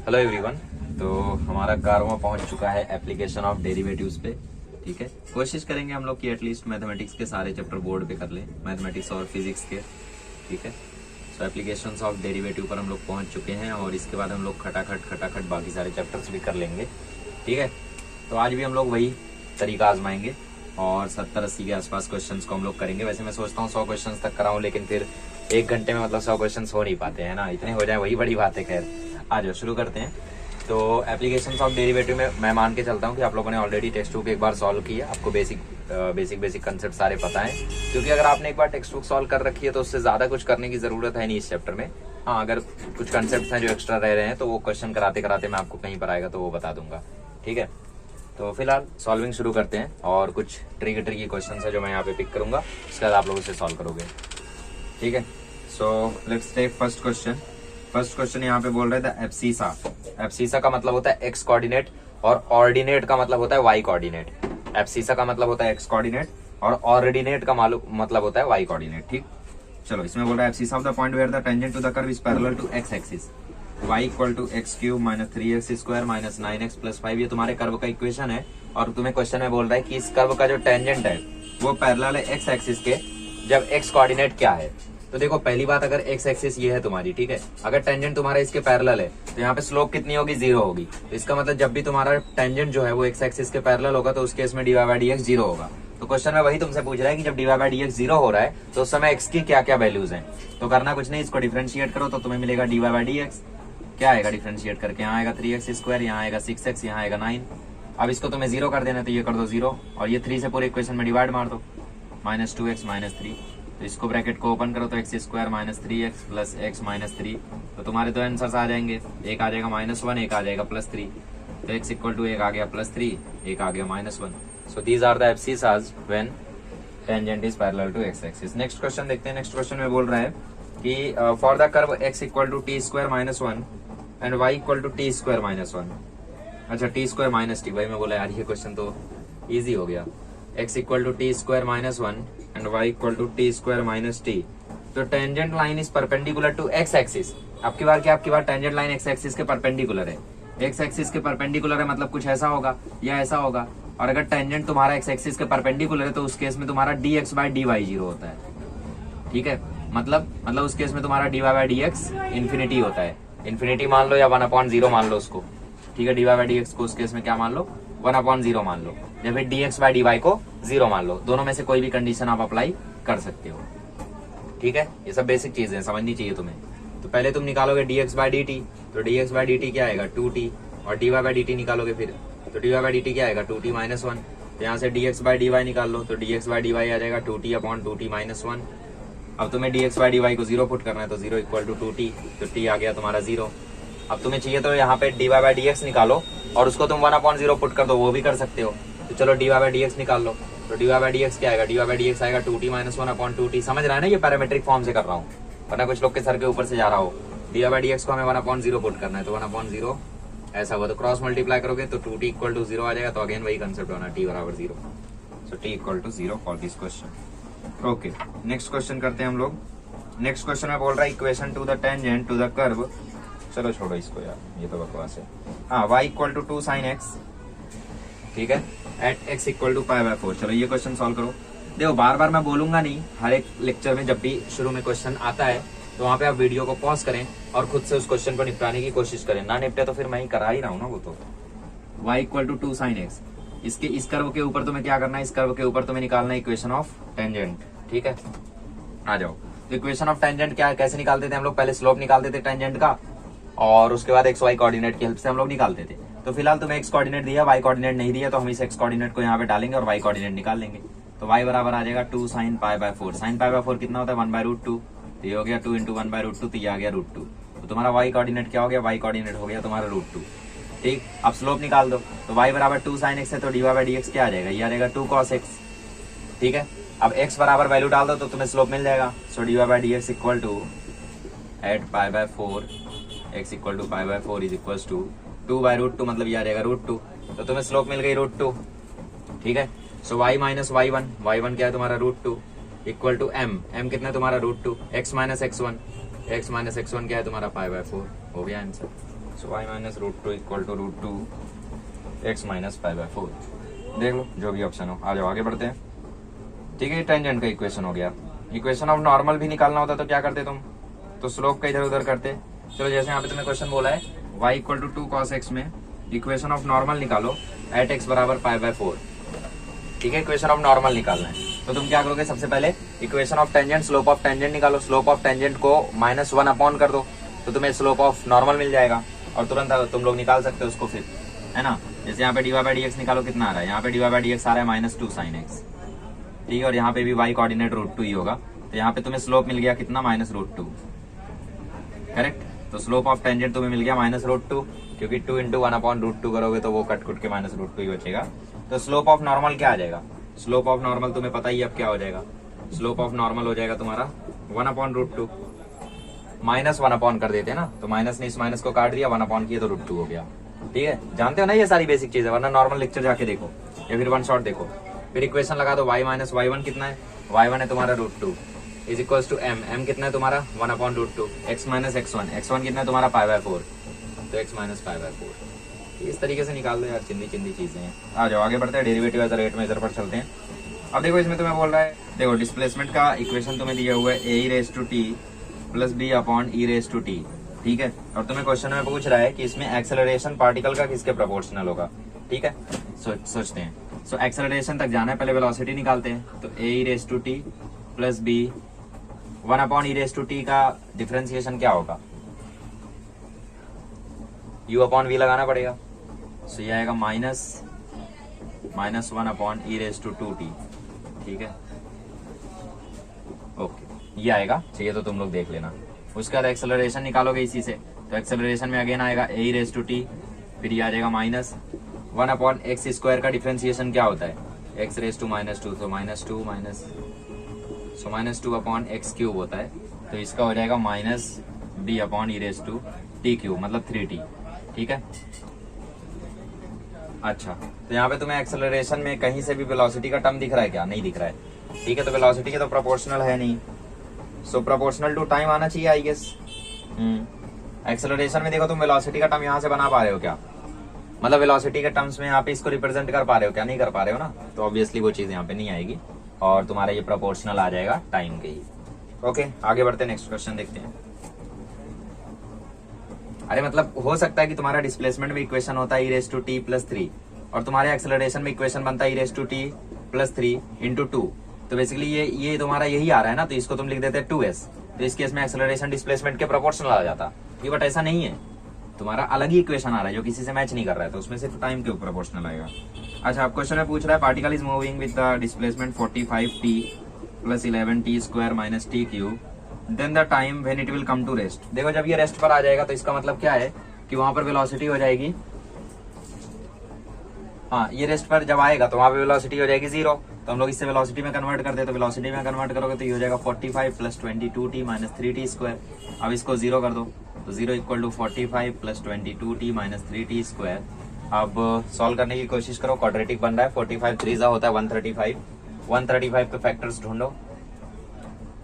Hello everyone. तो हमारा कारवा पहुंच चुका है एप्लीकेशन ऑफ डेरिवेटिव्स पे। ठीक है, कोशिश करेंगे हम लोग कि एटलीस्ट मैथमेटिक्स के सारे चैप्टर बोर्ड पे कर लें, मैथमेटिक्स और फिजिक्स के। ठीक है, सो एप्लीकेशंस ऑफ डेरिवेटिव पर हम लोग पहुंच चुके हैं और इसके बाद हम लोग खटाखट बाकी सारे चैप्टर्स भी कर लेंगे। ठीक है, तो आज भी हम लोग वही तरीका आजमाएंगे और 70-80 के आसपास क्वेश्चंस को हम लोग करेंगे। वैसे मैं सोचता हूँ 100 क्वेश्चंस तक कराऊं, लेकिन फिर एक घंटे में मतलब 100 क्वेश्चंस हो नहीं पाते हैं ना, इतने हो जाए वही बड़ी बात है। खैर आ जाओ शुरू करते हैं। तो एप्लीकेशंस ऑफ डेरिवेटिव में मैं मान के चलता हूँ कि आप लोगों ने ऑलरेडी टेक्स्ट बुक एक बार सॉल्व की है, आपको बेसिक कंसेप्ट सारे पता है। क्योंकि अगर आपने एक बार टेक्स्ट बुक सॉल्व कर रखी है तो उससे ज्यादा कुछ करने की जरूरत है नहीं इस चैप्टर में। हाँ, अगर कुछ कंसेप्ट हैं जो एक्स्ट्रा रह रहे हैं तो वो क्वेश्चन कराते कराते मैं आपको कहीं पर आएगा तो वो बता दूंगा। ठीक है, तो फिलहाल सॉल्विंग शुरू करते हैं और कुछ ट्रिकी क्वेश्चन है जो मैं यहाँ पे पिक करूंगा, उसके बाद आप लोग उसे सॉल्व करोगे। ठीक है, so let's take first question. First question यहाँ पे बोल रहे थे एब्सिसा। एब्सिसा का मतलब होता है एक्स कोऑर्डिनेट और ऑर्डिनेट का मतलब होता है वाई कोऑर्डिनेट। एब्सिसा का मतलब होता है एक्स कोऑर्डिनेट और ऑर्डिनेट का मतलब होता है वाई कोऑर्डिनेट। ठीक, चलो इसमें बोल रहा है abscissa of the point where the tangent to the curve is parallel to x axis y equal to x cube minus 3x square minus 9x plus 5। ये तुम्हारे कर्व का इक्वेशन है और तुम्हें क्वेश्चन में बोल रहा है कि इस कर्व का जो टेंजेंट है वो पैरेलल है एक्स एक्सिस के जब x कोऑर्डिनेट क्या है। तो देखो पहली बात, अगर x एक्सिस ये है तुम्हारी, ठीक है, अगर टेंजेंट तुम्हारा इसके पैरेलल है तो यहाँ पे स्लोप कितनी होगी, 0 होगी। तो इसका मतलब जब भी तुम्हारा टेंजेंट जो है वो x एक्सिस के पैरेलल होगा तो उस केस में dy बाय dx 0 होगा। तो क्वेश्चन में वही तुमसे पूछ रहा है कि जब dy बाय dx 0 हो रहा है तो उस समय x की क्या क्या वैल्यूज हैं। तो करना कुछ नहीं, इसको डिफरेंशिएट करो तो तुम्हें मिलेगा dy बाय dx। क्या आएगा डिफरेंशिएट करके, यहाँ आएगा 3x स्क्वायर, यहाँ आएगा 6x, यहाँ आएगा 9। अब इसको तुम्हें 0 कर देना तो ये कर दो 0 और ये 3 से पूरे इक्वेशन में डिवाइड मार दो, माइनस 2x माइनस 3। तो इसको ब्रैकेट को ओपन करो तो x square minus 3x plus x minus 3। तो तुम्हारे दो आंसर्स आ जाएंगे, एक आ जाएगा -1, एक आ जाएगा +3। तो x इक्वल टू एक आ गया +3, एक आ गया -1। So these are the abscissas when tangent is parallel to x axis. Next question देखते हैं। नेक्स्ट क्वेश्चन में बोल रहा है कि for the curve x equal to t square minus 1 and y equal to t square minus 1। अच्छा, T square minus T, भाई मैं बोला यार ये क्वेश्चन तो इजी हो गया। x equal to t square minus 1 and y equal to t square minus t. तो tangent line is perpendicular to x axis. आपकी बार टेंजेंट लाइन x एक्सिस के परपेंडिकुलर है। x एक्सिस के परपेंडिकुलर है मतलब कुछ ऐसा होगा या ऐसा होगा। और अगर टेंजेंट तुम्हारा x एक्सिस के परपेंडिकुलर है तो उस केस में तुम्हारा dx बाय dy 0 होता है। ठीक है, मतलब उस केस में तुम्हारा dy बाय dx इन्फिनिटी होता है। इन्फिनिटी मान लो या 1/0 मान लो उसको। ठीक है, dy बाय dx को उस केस में क्या मान लो, 1/0 मान लो, या फिर dx बाय dy को 0 मान लो। दोनों में से कोई भी कंडीशन आप अप्लाई कर सकते हो। ठीक है, ये सब बेसिक चीजें समझनी चाहिए तुम्हें। तो पहले तुम निकालोगे dx बाय dt, तो dx बाय dt क्या आएगा 2t, और dy बाय dt निकालोगे फिर तो dy बाय dt क्या आएगा 2t माइनस 1। तो यहाँ से dx बाय dy निकाल लो तो dx बाय dy आ जाएगा 2t अपॉन 2t माइनस 1। अब तुम्हें dx बाय dy को 0 पुट करना है तो 0 इक्वल टू 2t, तो t आ गया तुम्हारा 0। अब तुम्हें चाहिए तो यहाँ पे dy बाय dx निकालो और उसको तुम 1/0 पुट कर दो, वो भी कर सकते हो। तो चलो dy बाय dx निकाल लो, तो dy बाय dx क्या आएगा, dy बाय dx आएगा 2t माइनस 1 अपॉन 2t। समझ रहा है ना, ये पैरामेट्रिक फॉर्म से कर रहा हूँ, वरना कुछ लोग के सर के ऊपर से जा रहा हो। dy बाय dx को हमें 1/0 पुट करना है तो 1/0 ऐसा हुआ तो क्रॉस मल्टीप्लाई करोगे तो 2t इक्वल टू 0 आ जाएगा। तो अगेन वही कंसेप्ट होना, t बराबर 0। So t equal to 0 for this question. Okay, next question करते हैं हम लोग। नेक्स्ट क्वेश्चन में बोल रहा है equation to the tangent to the curve. चलो छोड़ो इसको यार, ये तो बकवास है। हाँ, y equal to 2 sin x, ठीक है, एट x इक्वल टू π/4। चलो ये क्वेश्चन सॉल्व करो। देखो बार बार मैं बोलूंगा नहीं, हर एक लेक्चर में जब भी शुरू में क्वेश्चन आता है तो वहां पे आप वीडियो को पॉज करें और खुद से उस क्वेश्चन को निपटाने की कोशिश करें। ना निपटे तो फिर मैं ही करा ही रहा हूँ ना वो तो। y equal to 2 sin x, इसके इस कर्व के ऊपर तुम्हें क्या करना है, इस कर्व के ऊपर तुम्हें निकालना है इक्वेशन ऑफ टेंजेंट। ठीक है, आ जाओ। तो इक्वेशन ऑफ टेंजेंट क्या है, कैसे निकालते थे हम लोग, पहले स्लोप निकालते थे टेंजेंट का और उसके बाद एक्स वाई कोऑर्डिनेट की हेल्प से हम लोग निकालते थे। तो फिलहाल तुम्हें एक्स कोऑर्डिनेट दिया, वाई कोऑर्डिनेट नहीं दिया, तो हम इस एक्स कोऑर्डिनेट को यहाँ पे डालेंगे और वाई कोऑर्डिनेट निकाल लेंगे। तो y बराबर आ जाएगा 2 sin π/4। sin π/4 कितना होता है 1/√2। तो ये हो गया 2 × 1/√2, तो ये आ गया √2। तो तुम्हारा y कोऑर्डिनेट क्या हो गया, y कोऑर्डिनेट हो गया तुम्हारा √2। ठीक, अब स्लोप निकाल दो। तो y बराबर 2 sin x है तो dy बाय dx क्या आ जाएगा, ये आ जाएगा 2 cos x। ठीक है, अब x बराबर वैल्यू डाल दो तो तुम्हें स्लोप मिल जाएगा। So dy by dx equal to at π/4, x equal to π/4 is equal to 2/√2, मतलब ये आ जाएगा √2। तो तुम्हें स्लोप मिल गई √2। ठीक है, सो y माइनस y1 क्या है तुम्हारा √2 इक्वल टू m कितना है तुम्हारा √2, x माइनस x1 क्या है तुम्हारा π/4। हो गया answer. So y minus root two equal to root two x minus 5/4। देख लो जो भी ऑप्शन हो। आ जाओ आगे बढ़ते हैं। ठीक है, टेंजेंट का इक्वेशन हो गया। इक्वेशन ऑफ नॉर्मल भी निकालना होता तो क्या करते तुम, तो स्लोप का इधर उधर करते। चलो जैसे यहाँ पे तुम्हें क्वेश्चन बोला है y equal to 2 cos x में इक्वेशन ऑफ नॉर्मल निकालो एट x बराबर 5/4। ठीक है, इक्वेशन ऑफ नॉर्मल निकालना है तो तुम क्या करोगे, सबसे पहले equation of tangent slope of tangent निकालो। स्लोप ऑफ टेंजेंट को -1 अपॉन कर दो तो तुम्हें स्लोप ऑफ नॉर्मल मिल जाएगा और तुरंत तुम लोग निकाल सकते हो उसको फिर, है ना। जैसे यहाँ पे dy/dx निकालो, कितना आ रहा है, यहाँ पे dy/dx आ रहा है -2 sin x। ठीक है, और यहाँ पे भी y कोऑर्डिनेट √2 ही होगा तो यहाँ पे तुम्हें स्लोप मिल गया कितना, -√2। करेक्ट, तो स्लोप ऑफ टेंजेंट तुम्हें मिल गया -√2 क्योंकि 2 × 1/√2 करोगे तो वो कट के -√2 ही बचेगा। तो स्लोप ऑफ नॉर्मल क्या आ जाएगा, स्लोप ऑफ नॉर्मल तुम्हें पता ही अब क्या हो जाएगा। स्लोप ऑफ नॉर्मल हो जाएगा तुम्हारा 1/√2। -1 अपॉन कर देते हैं ना, तो माइनस ने इस माइनस को काट दिया, 1 अपॉन किया तो √2 हो गया। ठीक है, जानते हो ना ये सारी बेसिक चीजें, वरना नॉर्मल लेक्चर जाके देखो या फिर वन शॉट देखो। फिर इक्वेशन लगा दो, y माइनस y1 कितना है, y1 है तुम्हारा √2 इज इक्वल्स टू m कितना है तुम्हारा 1/√2, x माइनस x1 कितना है तुम्हारा 5/4 तो x माइनस 5/4। इस तरीके से निकाल दो यार, चिंदी चीजें हैं। आ जाओ आगे बढ़ते हैं, derivative as a rate measure पर चलते हैं। अब देखो इसमें तुम्हें बोल रहा है, देखो डिस्प्लेसमेंट का इक्वेशन तुम्हें दिया हुआ है a e plus b upon e। ठीक है, और तुम्हें क्वेश्चन में पूछ रहा है कि इसमें एक्सेलरेशन पार्टिकल का किसके प्रोपोर्शनल होगा। ठीक है, सोचते हैं। सो एक्सेलरेशन तक जाना है, पहले वेलोसिटी निकालते हैं। तो a e plus b 1/e का डिफरेंशिएशन क्या होगा, u/v लगाना पड़ेगा। सो ये आएगा -1/e2t। ठीक है, ओके ये आएगा, चाहिए तो तुम लोग देख लेना। उसका एक्सेलरेशन निकालोगे इसी से, तो एक्सेलरेशन में अगेन आएगा a e, फिर ये आ जाएगा -1/x² का डिफरेंशिएशन क्या होता है, x⁻², तो -2/x³ होता है, तो इसका हो जाएगा -b/e⁻t³ मतलब 3t। ठीक है, अच्छा तो यहाँ पे तुम्हें एक्सेलरेशन में कहीं से भी वेलोसिटी का टर्म दिख रहा है क्या, नहीं दिख रहा है। ठीक है, तो वेलोसिटी के तो प्रोपोर्शनल है नहीं, सो प्रोपोर्शनल टू टाइम आना चाहिए आई गेस। एक्सेलरेशन में देखो तुम वेलोसिटी का टर्म यहाँ से बना पा रहे हो क्या, मतलब वेलोसिटी के टर्म्स में यहाँ पे इसको रिप्रेजेंट कर पा रहे हो क्या, नहीं कर पा रहे हो ना, तो ऑब्वियसली वो चीज यहाँ पे नहीं आएगी और तुम्हारा ये प्रोपोर्शनल आ जाएगा टाइम के ही। ओके आगे बढ़ते हैं, नेक्स्ट क्वेश्चन देखते हैं। अरे मतलब हो सकता है कि तुम्हारा डिस्प्लेसमेंट में इक्वेशन होता है e⁻t + 3 और तुम्हारे एक्सेलरेशन में इक्वेशन बनता है e⁻t + 3 × 2, तो बेसिकली ये तुम्हारा यही आ रहा है ना, तो इसको तुम लिख देते हैं 2s, तो इस केस में एक्सेलरेशन डिस्प्लेसमेंट के प्रोपोर्शनल आ जाता। ये बट ऐसा नहीं है, तुम्हारा अलग ही इक्वेशन आ रहा है जो किसी से मैच नहीं कर रहा है, तो उसमें सिर्फ टाइम के ऊपर प्रोपोर्शनल आएगा। अच्छा, अब क्वेश्चन में पूछ रहा है particle is moving with the displacement 45t + 11t² - t³ then the time when it will come to rest. देखो जब ये रेस्ट पर आ जाएगा तो इसका मतलब क्या है कि वहां पर वेलोसिटी हो जाएगी, हाँ ये रेस्ट पर जब आएगा तो वहां पे वेलोसिटी हो जाएगी 0, तो हम लोग इससे वेलोसिटी में कन्वर्ट करते हैं, तो वेलोसिटी में कन्वर्ट करोगे तो ये हो जाएगा 45 + 22t - 3t²। अब इसको 0 कर दो तो 0 = 45 + 22t - 3t²। अब सॉल्व करने की कोशिश करो, क्वाड्रेटिक बन रहा है, 45 3 होता है 135 के फैक्टर्स ढूंढो,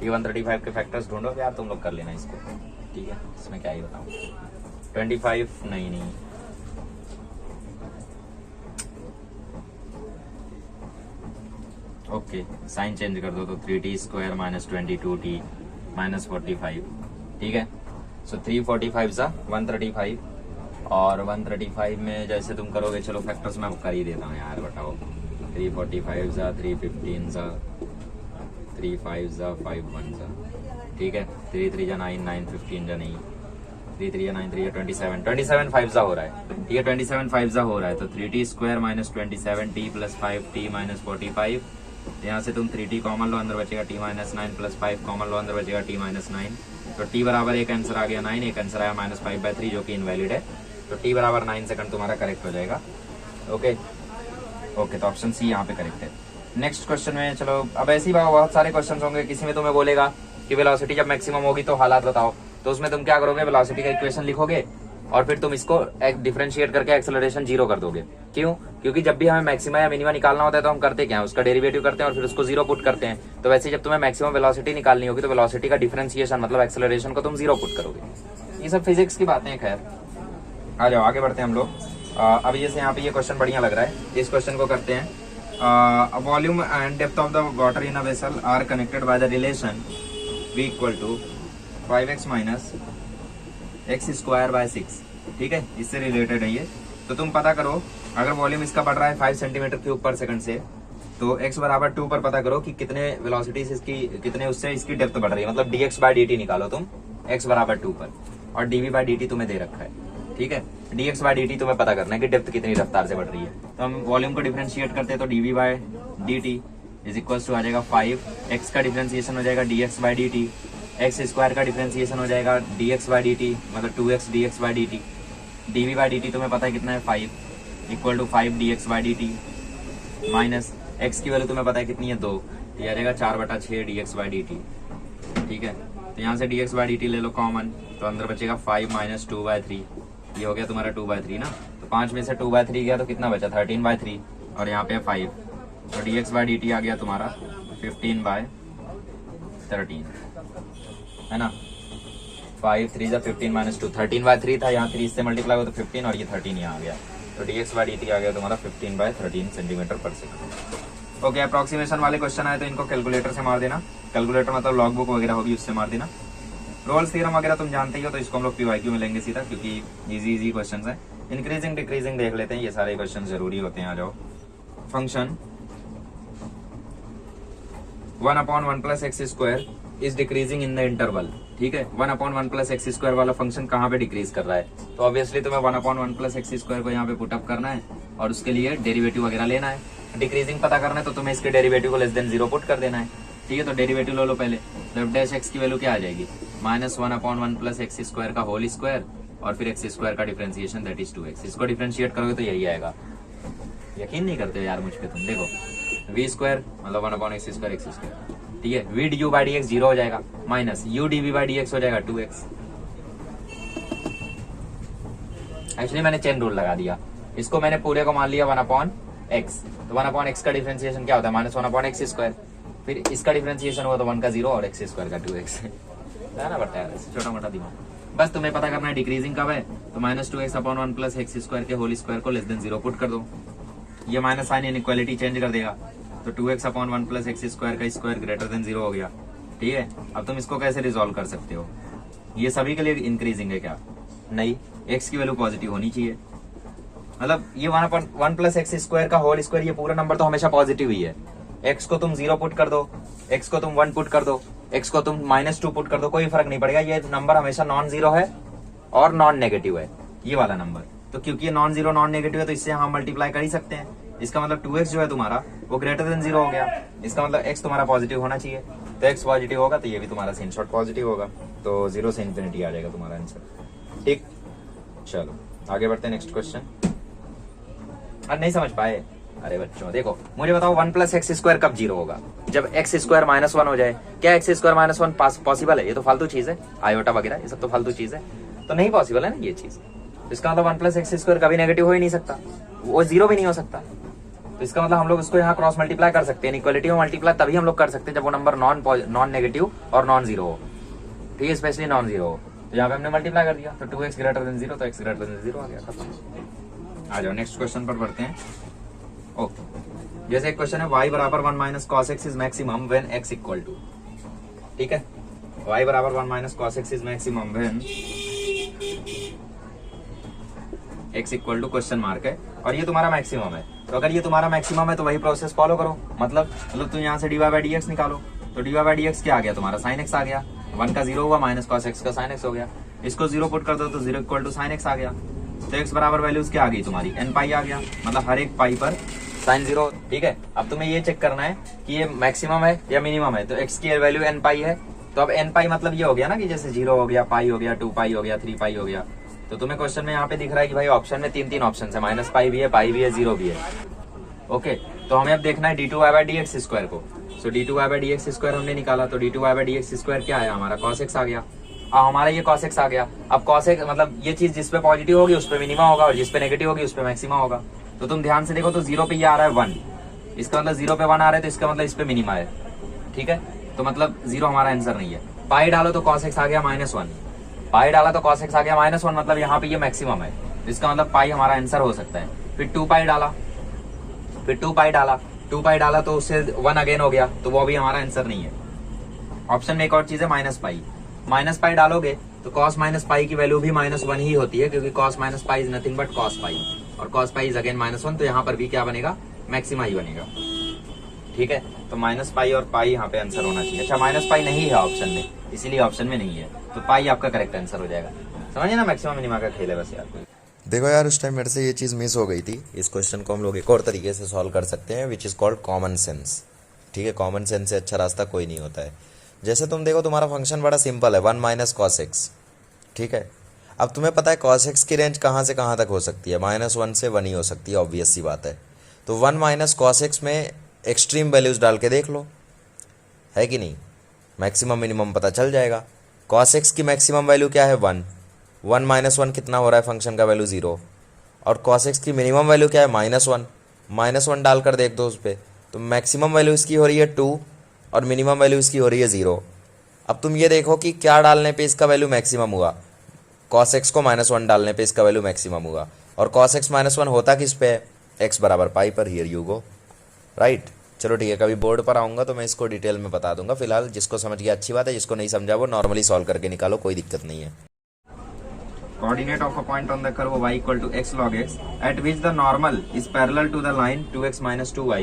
135 के फैक्टर्स ढूंढो यार, तुम लोग कर लेना इसको। ठीक है, इसमें क्या ही बताऊं, 25 नहीं ओके साइन चेंज कर दो तो 3t² - 22t - 45। ठीक है, सो 345 135 और 135 में जैसे तुम करोगे, चलो फैक्टर्स मैं कर ही देता हूँ यार, बताओ 345 315 3 5 5 1। ठीक है, 3 3 9 9 15 नहीं, 3 3 9 3 27 5 हो रहा है। ठीक है, 27 5 हो रहा है, तो 3t² - 27t + 5t - 45। यहाँ से तुम 3t कॉमन लो, अंदर बचेगा t - 9 + 5 कॉमन लो, अंदर बचेगा t - 9, तो t बराबर एक आंसर आ गया 9, एक आंसर आया -5/3 जो कि इनवैलिड है, तो t बराबर 9 सेकंड तुम्हारा करेक्ट हो जाएगा। ओके तो ऑप्शन सी यहाँ पे करेक्ट है। नेक्स्ट क्वेश्चन में चलो, अब ऐसे ही बहुत सारे क्वेश्चन होंगे, किसी में तुम्हें बोलेगा कि वेलोसिटी जब मैक्सिमम होगी तो हालात बताओ, तो उसमें तुम क्या करोगे, वेलोसिटी का इक्वेशन लिखोगे और फिर तुम इसको डिफरेंशिएट करके एक्सेलरेशन 0 कर दोगे। क्यों? क्योंकि जब भी हमें मैक्सिमा या मिनिमा निकालना होता है तो हम करते क्या है, उसका डेरिवेटिव करते हैं और फिर उसको 0 पुट करते हैं। तो वैसे जब तुम्हें मैक्सिमम वेलोसिटी निकालनी होगी तो वेलोसिटी का डिफरेंशिएशन मतलब एक्सेलरेशन को तुम 0 पुट करोगे। ये सब फिजिक्स की बातें हैं, खैर आ जाओ आगे बढ़ते हैं हम लोग। अब जैसे यहाँ पे ये क्वेश्चन बढ़िया लग रहा है, इस क्वेश्चन को करते हैं। Volume and depth of the water in a vessel are connected by the relation v equal to 5x minus x square by 6। ठीक है, इससे रिलेटेड है ये। तो तुम पता करो, अगर वॉल्यूम इसका बढ़ रहा है 5 सेंटीमीटर क्यूब पर सेकंड से, तो x बराबर 2 पर पता करो कि कितने वेलोसिटी से इसकी, कितने उससे इसकी डेप्थ बढ़ रही है। मतलब dx बाय dt निकालो तुम x बराबर 2 पर, और dv बाय dt तुम्हें दे रखा है। ठीक है, dx बाय dt तुम्हें पता करना है कि डेप्थ कितनी रफ्तार से बढ़ रही है। तो हम वॉल्यूम को डिफरेंशिएट करते हैं, तो dv bye dt is equal to आ जाएगा 5, x का डिफरेंशिएशन हो जाएगा dx by dt, x square का डिफरेंशिएशन हो जाएगा dx बाय dt, मतलब 2x dx by dt, dv bye dt तुम्हें पता है कितना है 5, equal to 5 dx by dt minus x की वैल्यू तुम्हें पता है कितनी है 2, ये आ जाएगा 4/6 dx बाय dt। ठीक है, तो यहाँ से dx बाय dt ले लो कॉमन, तो अंदर बचेगा 5 माइनस 2/3, ये हो गया तुम्हारा 2/3 ना। तो 5 में से 2/3 गया तो कितना बचा 13/3, और यहाँ पे 5, तो dx बाय dt आ गया तुम्हारा 15/13, है ना। 5 3 जा 15 माइनस 2, 13/3 था, यहाँ 3 से मल्टीप्लाई हो तो 15, और ये 13 यहाँ आ गया। तो dx बाय dt आ गया तुम्हारा 15/13 सेंटीमीटर पर सेकंड। ओके, अप्रोक्सीमेशन वाले क्वेश्चन आए तो इनको कैलकुलेटर से मार देना। कैलकुलेटर मतलब लॉग बुक वगैरह होगी, उससे मार देना। रोल्स थ्योरम वगैरह तुम जानते ही हो, तो इसको हम लोग PYQ में लेंगे सीधा, क्योंकि इजी क्वेश्चन है। इंक्रीजिंग डिक्रीजिंग देख लेते हैं, ये सारे क्वेश्चन जरूरी होते हैं। आ जाओ, function 1/1 plus x square is decreasing in the interval. ठीक है, 1/1 प्लस एक्स स्क्वायर वाला फंक्शन कहाँ पे डिक्रीज कर रहा है, तो ऑब्वियसली तुम्हें 1/1 प्लस एक्स स्क्वायर को यहाँ पे पुटअप करना है, और उसके लिए डेरिवेटिव वगैरह लेना है। डिक्रीजिंग पता करना है तो तुम्हें इसके डेरिवेटिव को लेस देन 0 पुट कर देना है। ठीक है, तो डेरिवेटिव ले लो पहले। लेफ्ट डैश एक्स की वैल्यू क्या आ जाएगी, माइनस 1/1 प्लस एक्स स्क्वायर का होल स्क्वायर, और फिर एक्स स्क्वायर का डिफरेंशिएशन दैट इज 2x। इसको डिफरेंशिएट करोगे तो यही आएगा। यकीन नहीं करते हो यार मुझ पे तुम, देखो v स्क्वायर मतलब 1/x स्क्वायर एक्स स्क्वायर। ठीक है, v du बाई dx 0 हो जाएगा, minus u dv by dx हो जाएगा 2x। एक्चुअली मैंने चेन रूल लगा दिया, इसको मैंने पूरे को मान लिया 1/x, तो 1/x का डिफरेंशिएशन क्या होता है, माइनस 1/x स्क्वायर, फिर इसका डिफरेंशिएशन हुआ तो 1 का 0 और x स्क्वायर का 2x। लाना पड़ता है छोटा मोटा दिमाग। बस तुम्हें पता करना है डिक्रीजिंग कब है, तो minus 2x/1 plus x square के होल स्क्वायर को लेस देन 0 पुट कर दो। ये माइनस साइन इनइक्वालिटी चेंज कर देगा, तो 2x/1 प्लस एक्स स्क्वायर का स्क्वायर ग्रेटर देन 0 हो गया। ठीक है, अब तुम इसको कैसे रिजोल्व कर सकते हो, ये सभी के लिए इंक्रीजिंग है क्या, नहीं, x की वैल्यू पॉजिटिव होनी चाहिए। मतलब ये 1/1 प्लस एक्स स्क्वायर का होल स्क्वायर, ये पूरा नंबर तो हमेशा पॉजिटिव ही है। x को तुम 0 पुट कर दो, x को तुम 1 पुट कर दो, x को तुम -2 पुट कर दो, कोई फर्क नहीं पड़ेगा, ये नंबर हमेशा नॉन जीरो है और नॉन नेगेटिव है, ये वाला नंबर। तो क्योंकि ये नॉन जीरो नॉन नेगेटिव है, तो इससे हम मल्टीप्लाई कर ही सकते हैं। इसका मतलब 2x जो है तुम्हारा वो ग्रेटर देन 0 हो गया, इसका मतलब x तुम्हारा पॉजिटिव होना चाहिए। तो x पॉजिटिव होगा तो ये भी तुम्हारा इन शॉर्ट पॉजिटिव होगा, तो 0 से इन्फिनिटी आ जाएगा तुम्हारा आंसर। ठीक, चलो आगे बढ़ते हैं नेक्स्ट क्वेश्चन। अरे नहीं समझ पाए, अरे बच्चों देखो मुझे बताओ 1 प्लस एक्स स्क्वायर कब 0 होगा, जब एक्स स्क्वायर -1 हो जाए। क्या एक्स स्क्वायर -1 पॉसिबल है, ये तो फालतू चीज है, आयोटा वगैरह ये सब तो फालतू चीज है, तो नहीं पॉसिबल है ना ये चीज। इसका मतलब 1 प्लस एक्स स्क्वायर कभी नेगेटिव हो ही नहीं सकता, वो 0 भी नहीं हो सकता। तो इसका मतलब हम लोग इसको यहाँ क्रॉस मल्टीप्लाई कर सकते हैं, इक्वालिटी में मल्टीप्लाई तभी हम लोग कर सकते हैं जब वो नंबर नॉन नेगेटिव और नॉन जीरो हो। ठीक है, स्पेशली नॉन जीरो हो, तो यहाँ पे हमने मल्टीप्लाई कर दिया, तो 2x ग्रेटर देन 0, तो x ग्रेटर देन 0 आ गया, खत्म। आ जाओ नेक्स्ट क्वेश्चन पर बढ़ते हैं। ओके, जैसे एक क्वेश्चन है y बराबर 1 माइनस cos X is maximum when x equal to. ठीक है, y बराबर 1 माइनस cos X is maximum when x equal to question mark है, और ये तुम्हारा मैक्सिमम है। तो अगर ये तुम्हारा मैक्सिमम है तो वही प्रोसेस फॉलो करो, मतलब तुम यहाँ से dy बाई dx निकालो, तो dy बाई dx क्या आ गया तुम्हारा, साइन x आ गया, 1 का 0 हुआ माइनस कॉस एक्स का साइन x हो गया, इसको 0 पुट कर दो तो 0 इक्वल टू साइन x आ गया। तो x बराबर वैल्यूज क्या आ गई तुम्हारी, n पाई आ गया, मतलब हर एक पाई पर साइन 0। ठीक है, अब तुम्हें ये चेक करना है कि ये मैक्सिमम है या मिनिमम है, तो x की वैल्यू n पाई है, तो अब n पाई मतलब ये हो गया ना कि जैसे 0 हो गया, पाई हो गया, 2 पाई हो गया, 3 पाई हो गया। तो तुम्हें क्वेश्चन में यहाँ पे दिख रहा है कि भाई ऑप्शन में 3 ऑप्शन है, माइनस पाई भी है, पाई भी है, 0 भी है। ओके, तो हमें अब देखना है d2y बाई dx स्क्वायर को। सो d2y बाई dx स्क्वायर हमने निकाला, तो d2y बाई dx स्क्वायर क्या है हमारा, cos x आ गया। हमारा ये cos x आ गया। अब cos x मतलब ये चीज जिसपे पॉजिटिव होगी उस पे मिनिमा होगा, और जिसपे नेगेटिव होगी उस पे मैक्सिमा होगा। तो तुम ध्यान से देखो, तो 0 पे ये आ रहा है 1, इसका मतलब 0 पे 1 आ रहा है, तो इसका मतलब इस पे मिनिमा है। ठीक है, तो मतलब 0 हमारा आंसर नहीं है। पाई डालो तो cos x आ गया -1, पाई डाला तो cos x आ गया -1, मतलब यहाँ पे ये मैक्सिमम है। तो इसका मतलब पाई हमारा आंसर हो सकता है। फिर 2 पाई डाला, फिर 2 पाई डाला, 2 पाई डाला तो उससे 1 अगेन हो गया, तो वो भी हमारा आंसर नहीं है। ऑप्शन में एक और चीज है माइनस पाई, माइनस पाई डालोगे तो कॉस माइनस पाई की वैल्यू भी -1 ही होती है, क्योंकि cos minus pi is nothing but cos pi, और कॉस पाई इज अगेन -1, तो यहाँ पर भी क्या बनेगा, मैक्सिमा ही बनेगा। ठीक है, तो माइनस पाई और पाई यहाँ पे आंसर होना चाहिए। अच्छा, माइनस पाई नहीं है ऑप्शन में, इसीलिए ऑप्शन में नहीं है, तो पाई आपका करेक्ट आंसर हो जाएगा। समझिए ना, मैक्सिमम मिनिमा का खेल है बस यार। देखो यार, उस टाइम मेरे से ये चीज़ मिस हो गई थी। इस क्वेश्चन को हम लोग एक और तरीके से सॉल्व कर सकते हैं, which is called common sense. ठीक है, कॉमन सेंस से अच्छा रास्ता कोई नहीं होता है। जैसे तुम देखो, तुम्हारा फंक्शन बड़ा सिंपल है, 1 माइनस कॉस एक्स। ठीक है, अब तुम्हें पता है कॉस एक्स की रेंज कहाँ से कहाँ तक हो सकती है, -1 से 1 ही हो सकती है, ऑब्वियस सी बात है। तो 1 माइनस कॉस एक्स में एक्सट्रीम वैल्यूज़ डाल के देख लो, है कि नहीं, मैक्सिमम मिनिमम पता चल जाएगा। कॉस एक्स की मैक्सिमम वैल्यू क्या है, 1, 1 माइनस 1 कितना हो रहा है, फंक्शन का वैल्यू 0, और कॉस एक्स की मिनिमम वैल्यू क्या है, -1, -1 डालकर देख दो उस पर, तो मैक्सिमम वैल्यू इसकी हो रही है 2 और मिनिमम वैल्यू इसकी हो रही है 0। अब तुम ये देखो कि क्या डालने पे इसका वैल्यू मैक्सिमम हुआ, कॉस एक्स को -1 डालने पे इसका वैल्यू मैक्सिमम हुआ, और कॉस एक्स -1 होता किस पे है, एक्स बराबर पाई पर, हियर यू गो, राइट। चलो ठीक है, कभी बोर्ड पर आऊँगा तो मैं इसको डिटेल में बता दूंगा। फिलहाल जिसको समझ गया अच्छी बात है, जिसको नहीं समझा वो नॉर्मली सॉल्व करके निकालो, कोई दिक्कत नहीं है। Coordinate of a point on the curve y equal to x log x at which the normal is parallel to the line 2x minus 2y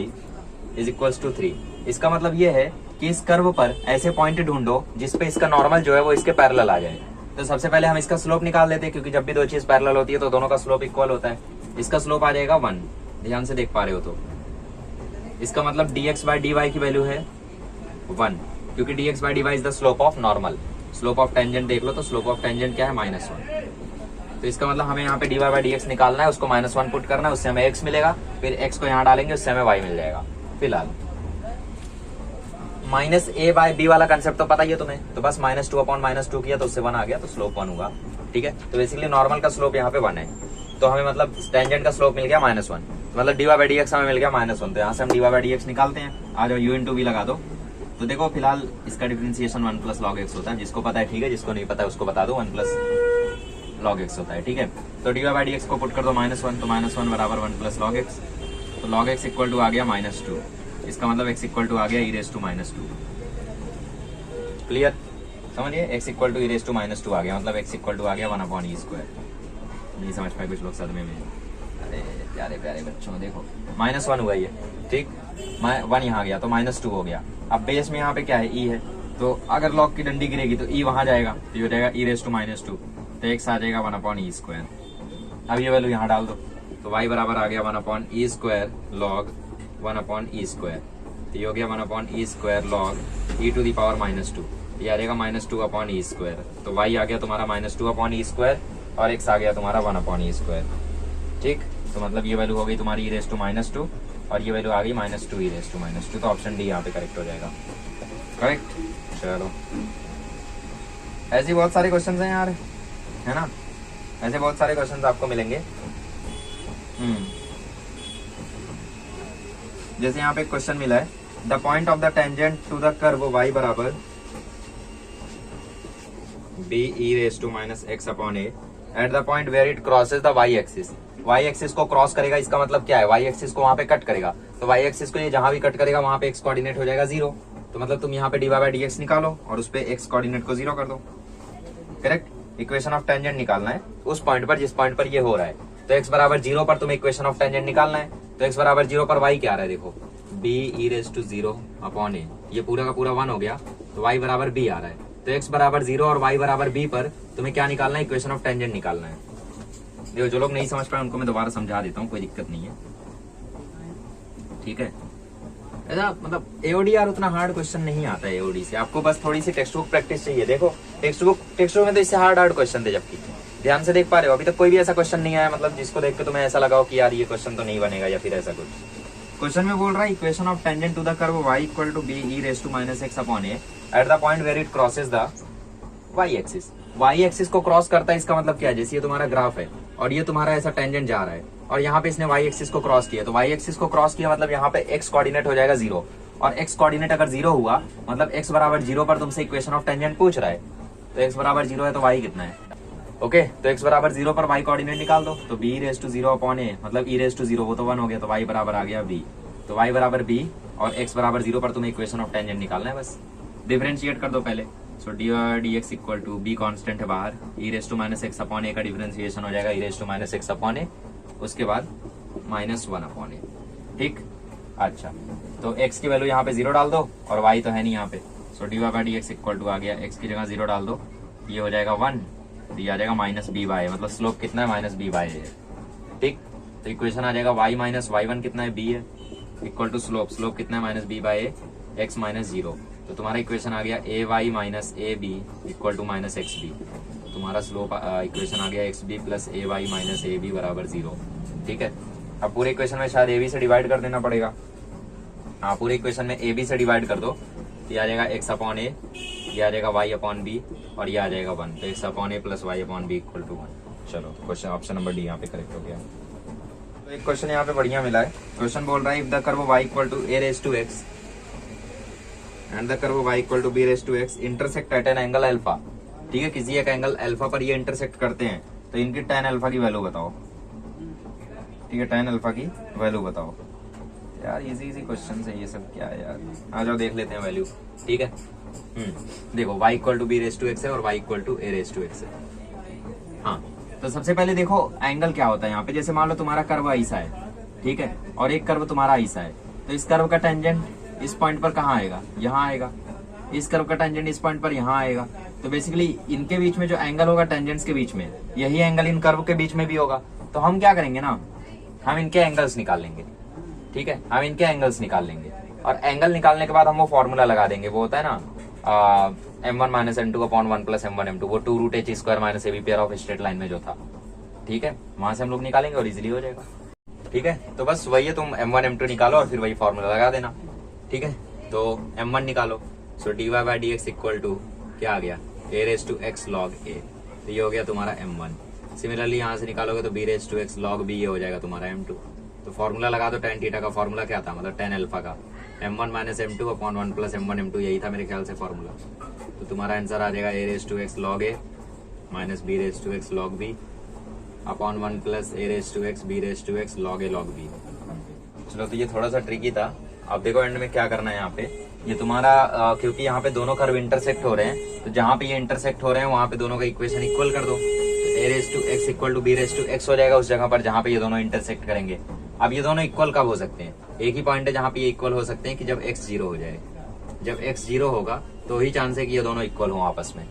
is equals to 3। इसका मतलब ये है कि इस कर्व पर ऐसे पॉइंट ढूंढो जिसपे इसका नॉर्मल जो है वो इसके पैरेलल आ जाए। तो सबसे पहले हम इसका स्लोप निकाल लेते हैं, क्योंकि जब भी दो चीज पैरेलल होती है तो दोनों का स्लोप इक्वल होता है। इसका स्लोप आ जाएगा 1, ध्यान से देख पा रहे हो तो। इसका मतलब dx by dy की वैल्यू है 1, क्योंकि dx by dy is the slope of normal. Slope of tangent देख लो, तो स्लोप ऑफ टेंजेंट क्या है, -1। तो इसका मतलब हमें यहाँ पे dy by dx निकालना है, उसको -1 पुट करना है, उससे हमें x मिलेगा, फिर x को यहाँ डालेंगे, उससे हमें y मिल जाएगा। फिलहाल -a by b वाला कंसेप्ट तो पता ही है तुम्हें, तो बस -2/-2 किया तो उससे 1 आ गया, तो स्लोप 1 होगा। ठीक है, तो बेसिकली नॉर्मल का स्लोप यहाँ पे 1 है, तो हमें मतलब टेंजेंट का स्लोप मिल गया -1, मतलब dy by dx हमें मिल गया -1। तो यहाँ से हम dy by dx निकालते हैं, आ जाओ u into v लगा दो। तो देखो फिलहाल इसका डिफरेंशिएशन 1 + log x होता है, जिसको पता है ठीक है, जिसको नहीं पता है उसको बता दो, 1 + log x होता है। ठीक है, तो dy by dx को पुट कर दो -1, तो -1 बराबर 1 + log x, तो log x इक्वल टू आ गया -2, इसका मतलब x इक्वल टू आ गया e⁻²। क्लियर, समझिए, x इक्वल टू e⁻² आ गया, मतलब x इक्वल टू आ गया 1/e²। नहीं समझ पाए कुछ लोग सदमे में। अरे प्यारे प्यारे बच्चों, देखो -1 हुआ ये, ठीक, 1 यहाँ गया तो -2 हो गया। अब बेस में यहाँ पे क्या है, e है, तो अगर log की डंडी गिरेगी तो e वहां जाएगा, तो ये हो जाएगा e⁻², तो x आ जाएगा 1/e²। अब ये वैल्यू यहाँ डाल दो, तो y बराबर आ गया 1/e² log 1/e², तो ये हो गया 1/e² log e⁻², ये आ जाएगा -2/e²। तो y आ गया तुम्हारा -2/e² और x आ गया तुम्हारा 1/e²। ठीक, तो मतलब ये वैल्यू हो गई तुम्हारी e⁻² और ये वैल्यू आ गई -2e⁻², तो ऑप्शन डी यहाँ पे करेक्ट हो जाएगा। करेक्ट, चलो ऐसे बहुत सारे क्वेश्चन हैं यार, है ना, ऐसे बहुत सारे क्वेश्चंस आपको मिलेंगे। जैसे यहाँ पे क्वेश्चन मिला है, the point of the tangent to the curve y बराबर b e⁻x/a at the point where it crosses the y axis. y axis को क्रॉस करेगा, इसका मतलब क्या है, y एक्सिस को वहां पे कट करेगा, तो y एक्सिस को ये जहां भी कट करेगा वहां पे x कोऑर्डिनेट हो जाएगा 0, तो मतलब तुम यहाँ पे dy by dx निकालो और उस पे x कोऑर्डिनेट को 0 कर दो। करेक्ट, इक्वेशन ऑफ टेंजेंट निकालना है उस पॉइंट पर जिस पॉइंट पर ये हो रहा है, तो x बराबर 0 पर तुम्हें इक्वेशन ऑफ टेंजेंट निकालना है, तो x बराबर 0 पर y क्या आ रहा है, देखो b e⁻⁴ ये पूरा का पूरा 1 हो गया, तो y बराबर b आ रहा है, तो x बराबर 0 और y बराबर b पर तुम्हें क्या निकालना है, इक्वेशन ऑफ टेंजेंट निकालना है। देखो जो लोग नहीं समझ पाए उनको मैं दोबारा समझा देता हूँ, कोई दिक्कत नहीं है। ठीक है, ऐसा मतलब एओडी उतना हार्ड क्वेश्चन नहीं आता है एओडी से, आपको बस थोड़ी सी टेक्स्ट बुक प्रैक्टिस चाहिए। देखो टेक्स्ट बुक में तो इससे हार्ड क्वेश्चन थे, जबकि ध्यान से देख पा रहे हो अभी तक कोई भी ऐसा क्वेश्चन नहीं आया मतलब जिसको देख के तुम्हें ऐसा लगा कि यार ये क्वेश्चन तो नहीं बनेगा या फिर ऐसा कुछ। क्वेश्चन में बोल रहा है equation of tangent to the curve y equal to b e⁻x/a at the point where it crosses the y axis. y axis को क्रॉस करता है, इसका मतलब क्या है, जैसे ये तुम्हारा ग्राफ है और ये तुम्हारा ऐसा टेंजेंट जा रहा है और यहाँ पे इसने y एक्सिस को क्रॉस किया, तो y एक्सिस को क्रॉस किया मतलब यहाँ पे x कोऑर्डिनेट हो जाएगा 0, और x कोऑर्डिनेट अगर 0 हुआ मतलब x बराबर 0 पर तुमसे इक्वेशन ऑफ टेंजेंट पूछ रहा है, तो x बराबर 0 है तो y कितना है, ओके तो x बराबर 0 पर y कोऑर्डिनेट निकाल दो, तो b raise to 0 upon a मतलब e रेज टू 0 वो तो 1 हो गया, तो y बराबर आ गया b, तो y बराबर b और x बराबर 0 पर तुम्हें इक्वेशन ऑफ टेंजेंट निकालना है, बस डिफरेंशिएट कर दो पहले। So d d x equal to b constant है बाहर, e raise to minus x upon a का डिफरेंशिएशन हो जाएगा e raise to minus x upon a, उसके बाद -1 अपॉन ए, ठीक। अच्छा तो x की वैल्यू यहाँ पे 0 डाल दो और y तो है नहीं यहाँ पे, so d y by d x equal to आ गया x की जगह 0 डाल दो, ये हो जाएगा 1, तो ये आ जाएगा -b/a, मतलब स्लोप कितना है -b/a है, ठीक। तो इक्वेशन आ जाएगा y माइनस y1 कितना है b है, इक्वल टू स्लोप कितना है -b/a x माइनस 0, तो तुम्हारा इक्वेशन आ गया ay minus ab equal to -xb, तुम्हारा स्लोप इक्वेशन आ गया xb plus ay minus ab बराबर 0, ठीक है। अब पूरे इक्वेशन में शायद ab से डिवाइड कर देना पड़ेगा, हाँ पूरे इक्वेशन में ab से डिवाइड कर दो, तो ये आ जाएगा x अपॉन a, ये आ जाएगा y अपॉन b और ये आ जाएगा 1, तो x upon a plus y upon b equal to 1। चलो क्वेश्चन ऑप्शन नंबर डी यहाँ पे करेक्ट हो गया। तो एक क्वेश्चन यहाँ पे बढ़िया मिला है, क्वेश्चन बोल रहा है if the curve y equal to a raise to x and the curve y equal to b raise to x intersect at an angle alpha, ठीक है, किसी एक एंगल अल्फा पर ये इंटरसेक्ट करते हैं, तो इनकी tan अल्फा की वैल्यू बताओ, ठीक है, tan अल्फा की वैल्यू बताओ। यार इजी क्वेश्चन है ये सब, क्या है यार, आ जाओ देख लेते हैं वैल्यू, ठीक है। देखो y equal to B raise to X है और y equal to A raise to X है। हाँ तो सबसे पहले देखो एंगल क्या होता है यहाँ पे, जैसे मान लो तुम्हारा कर्व ऐसा है, ठीक है, और एक कर्व तुम्हारा ऐसा है, तो इस कर्व का टेंजेंट इस पॉइंट पर कहाँ आएगा, यहाँ आएगा, इस कर्व का टेंजेंट इस पॉइंट पर यहाँ आएगा, तो बेसिकली इनके बीच में जो एंगल होगा टेंजेंट्स के बीच में, यही एंगल इन कर्व के बीच में भी होगा, तो हम क्या करेंगे ना, हम इनके एंगल्स निकाल लेंगे, ठीक है, हम इनके एंगल्स निकाल लेंगे, और एंगल निकालने के बाद हम वो फॉर्मूला लगा देंगे, वो होता है ना m1 minus m2 upon 1 plus m1 m2, वो 2 root h square minus ab pair of straight line में जो था, ठीक है, वहां से हम लोग निकालेंगे और इजीली हो जाएगा, ठीक है। तो बस वही है, तुम m1 m2 निकालो और फिर वही फॉर्मूला लगा देना, ठीक है। तो m1 निकालो, so d y by d x equal to क्या आ गया, a raise to x log a, तो ये हो गया तुम्हारा m1। सिमिलरली यहाँ से निकालोगे तो b raise to x log b, ये हो जाएगा तुम्हारा m2। तो फॉर्मूला लगा दो, tan थीटा का फॉर्मूला क्या था, मतलब tan अल्फा का m1 minus m2 upon 1 plus m1 m2, यही था मेरे ख्याल से फॉर्मूला। तो तुम्हारा आंसर आ जाएगा a raise to x log a minus b raise to x log b upon 1 plus a raise to x b raise to x log a log b। चलो तो ये थोड़ा सा ट्रिकी था। अब देखो एंड में क्या करना है यहाँ पे, ये तुम्हारा क्योंकि यहाँ पे दोनों कर्व इंटरसेक्ट हो रहे हैं, तो जहाँ पे ये इंटरसेक्ट हो रहे हैं वहां पे दोनों का इक्वेशन इक्वल कर दो, तो a raise to x equal to b raise to x हो जाएगा उस जगह पर जहाँ पे ये दोनों इंटरसेक्ट करेंगे। अब ये दोनों इक्वल कब हो सकते हैं, एक ही पॉइंट है जहाँ पे ये इक्वल हो सकते हैं कि जब x 0 हो जाए, जब x 0 होगा तो ही चांस है कि ये दोनों इक्वल हो आपस में,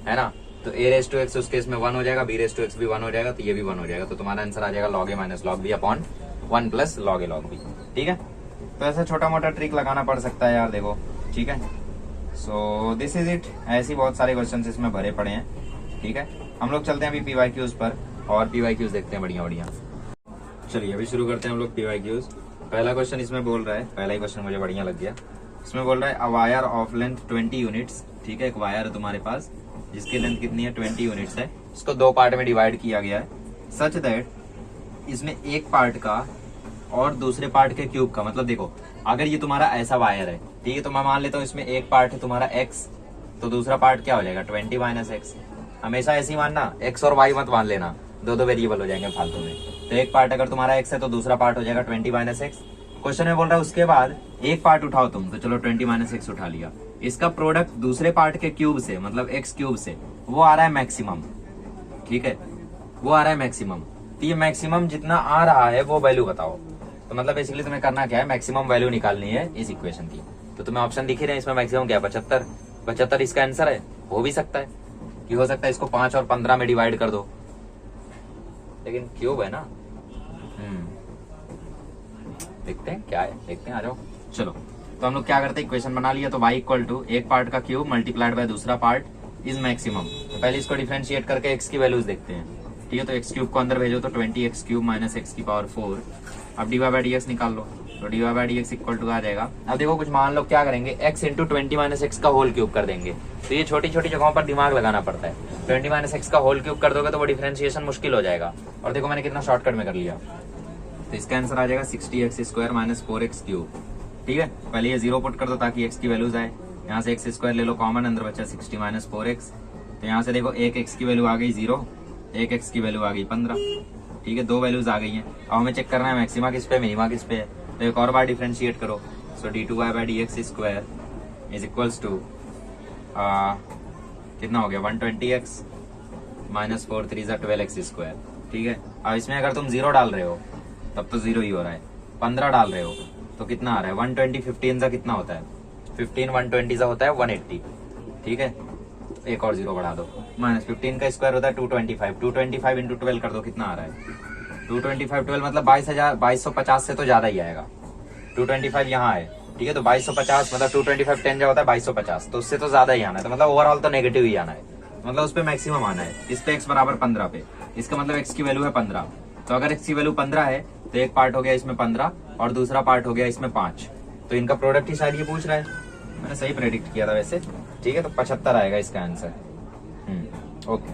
है ना। तो a रेज टू x उस केस में 1 हो जाएगा, b रेज टू x भी 1 हो जाएगा, तो ये भी 1 हो जाएगा, तो तुम्हारा आंसर आ जाएगा log a minus log b upon 1 plus log a log b, ठीक है। तो ऐसा छोटा मोटा ट्रिक लगाना पड़ सकता है यार, देखो, ठीक है। सो दिस इज इट, ऐसी बहुत सारे क्वेश्चन इसमें भरे पड़े हैं, ठीक है। हम लोग चलते हैं अभी PYQs पर और PYQs देखते हैं बढ़िया बढ़िया। चलिए अभी शुरू करते हैं हम लोग PYQs। पहला क्वेश्चन इसमें बोल रहा है, पहला ही क्वेश्चन मुझे बढ़िया लग गया, इसमें बोल रहा है a wire of length 20 units, ठीक है, एक वायर है तुम्हारे पास जिसकी लेंथ कितनी है 20 यूनिट्स है, इसको दो पार्ट में डिवाइड किया गया है, सच दैट इसमें एक पार्ट का और दूसरे पार्ट के क्यूब का, मतलब देखो अगर ये तुम्हारा ऐसा वायर है, ठीक है, तो मैं मान लेता हूँ इसमें एक पार्ट है तुम्हारा x, तो दूसरा पार्ट क्या हो जाएगा 20 माइनस एक्स। हमेशा ऐसे ही मानना, x और y मत मान लेना, दो दो वेरिएबल हो जाएंगे फालतू में। तो एक पार्ट अगर तुम्हारा x है तो दूसरा पार्ट हो जाएगा 20 माइनस एक्स। क्वेश्चन में बोल रहा है उसके बाद एक पार्ट उठाओ तुम, तो चलो 20 माइनस एक्स उठा लिया, इसका प्रोडक्ट दूसरे पार्ट के क्यूब से, मतलब x क्यूब से, वो आ रहा है मैक्सिमम, ठीक है, वो आ रहा है मैक्सिमम। तो ये मैक्सिमम जितना आ रहा है वो वैल्यू बताओ। तो मतलब बेसिकली तुम्हें करना क्या है, मैक्सिमम वैल्यू निकालनी है इस इक्वेशन की। तो तुम्हें ऑप्शन दिख ही रहे हैं, इसमें मैक्सिमम क्या है 75, 75 इसका आंसर है। हो भी सकता है कि हो सकता है इसको 5 और 15 में डिवाइड कर दो, लेकिन क्यूब है ना। देखते हैं क्या है, देखते हैं, आ जाओ। चलो तो हम लोग क्या करते हैं, इक्वेशन बना लिया, तो y इक्वल टू एक पार्ट का क्यूब मल्टीप्लाइड बाय दूसरा पार्ट इज मैक्सिमम। तो पहले इसको डिफरेंशिएट करके x की वैल्यूज देखते हैं, ठीक है। तो x क्यूब को अंदर भेजो तो 20x क्यूब माइनस x की पावर 4। अब dy बाई डी एक्स निकाल लो, तो dy by d x equal to आ जाएगा। अब देखो कुछ मान लो क्या करेंगे, x इंटू 20 माइनस एक्स का होल क्यूब कर देंगे। तो ये छोटी छोटी जगहों पर दिमाग लगाना पड़ता है। 20 माइनस एक्स का होल क्यूब कर दोगे तो वो डिफरेंशिएशन मुश्किल हो जाएगा। और देखो मैंने कितना शॉर्टकट में कर लिया, तो इसका आंसर आ जाएगा 60x square minus 4x cube, ठीक है। पहले ये 0 पुट कर दो ताकि x की वैल्यूज आए, यहाँ से x स्क्वायर ले लो कॉमन, अंदर बचा 60 माइनस 4x। तो यहाँ से देखो एक x की वैल्यू आ गई 0, एक एक्स की वैल्यू आ गई 15, ठीक है, दो वैल्यूज आ गई हैं। अब हमें चेक करना है मैक्सिमा किस पे मिनिमा किस पे है, तो एक और बार डिफरेंशिएट करो। सो d2y/dx² इज इक्वल्स टू कितना हो गया 120x माइनस 4 3 12x², ठीक है। अब इसमें अगर तुम 0 डाल रहे हो तब तो 0 ही हो रहा है, 15 डाल रहे हो तो कितना आ रहा है 120, 15 सा कितना होता है 15 120 सा होता है 180, ठीक है। एक और 0 बढ़ा दो, माइनस 15 का स्क्वायर होता है 225, 225 इंटू 12 कर दो, कितना आ रहा है 225 12 मतलब 2250 से तो ज्यादा ही आएगा। 225 यहाँ है, ठीक है, तो 2250 मतलब 225 10 जो होता है 2250, तो उससे तो ज्यादा ही आना है, तो मतलब ओवरऑल तो नेगेटिव ही आना है, मतलब उस पे मैक्सिमम आना है। इस पे x बराबर 15 पे, इसका मतलब x की वैल्यू है 15, तो अगर x की वैल्यू 15 है तो एक पार्ट हो गया इसमें 15 और दूसरा पार्ट हो गया इसमें 5, तो इनका प्रोडक्ट ही शायद ये पूछ रहा है। मैंने सही प्रेडिक्ट किया था वैसे, ठीक है, तो 75 आएगा इसका आंसर। ओके,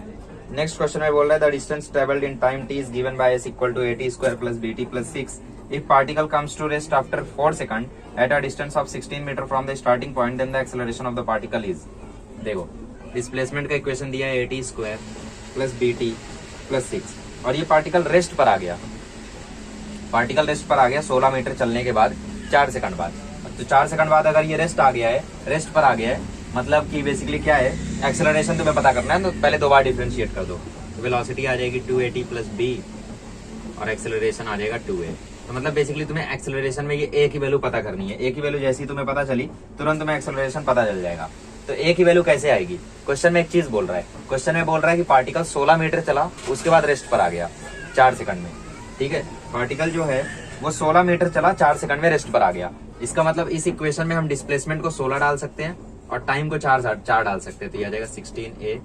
नेक्स्ट क्वेश्चन में बोल रहा है the distance travelled in time t is given by s equal to at² plus bt plus 6 if particle comes to rest after 4 seconds at a distance of 16 meter from the starting point then the acceleration of the particle is। देखो displacement का equation दिया है at² plus bt plus 6 और ये particle rest पर आ गया, particle rest पर आ गया 16 मीटर चलने के बाद 4 सेकंड बाद। तो 4 सेकंड बाद अगर ये रेस्ट आ गया है, रेस्ट पर आ गया है, मतलब कि बेसिकली क्या है, एक्सेलरेशन तुम्हें पता करना है, तो पहले दो बार डिफरेंशिएट कर दो। तो वेलोसिटी आ जाएगी 2at प्लस b और एक्सेलरेशन आ जाएगा 2a। तो मतलब बेसिकली तुम्हें एक्सेलरेशन में ये a की वैल्यू पता करनी है। a की वैल्यू जैसी तुम्हें पता चली तुरंत तुम्हें एक्सेलरेशन पता चल जाएगा। तो a की वैल्यू कैसे आएगी, क्वेश्चन में एक चीज बोल रहा है, क्वेश्चन में बोल रहा है कि पार्टिकल 16 मीटर चला उसके बाद रेस्ट पर आ गया 4 सेकंड में, ठीक है। पार्टिकल जो है वो 16 मीटर चला 4 सेकंड में रेस्ट पर आ गया। इसका मतलब इस इक्वेशन में हम डिस्प्लेसमेंट को 16 डाल सकते हैं और टाइम को 4 डाल सकते हैं, तो ये आ जाएगा 16a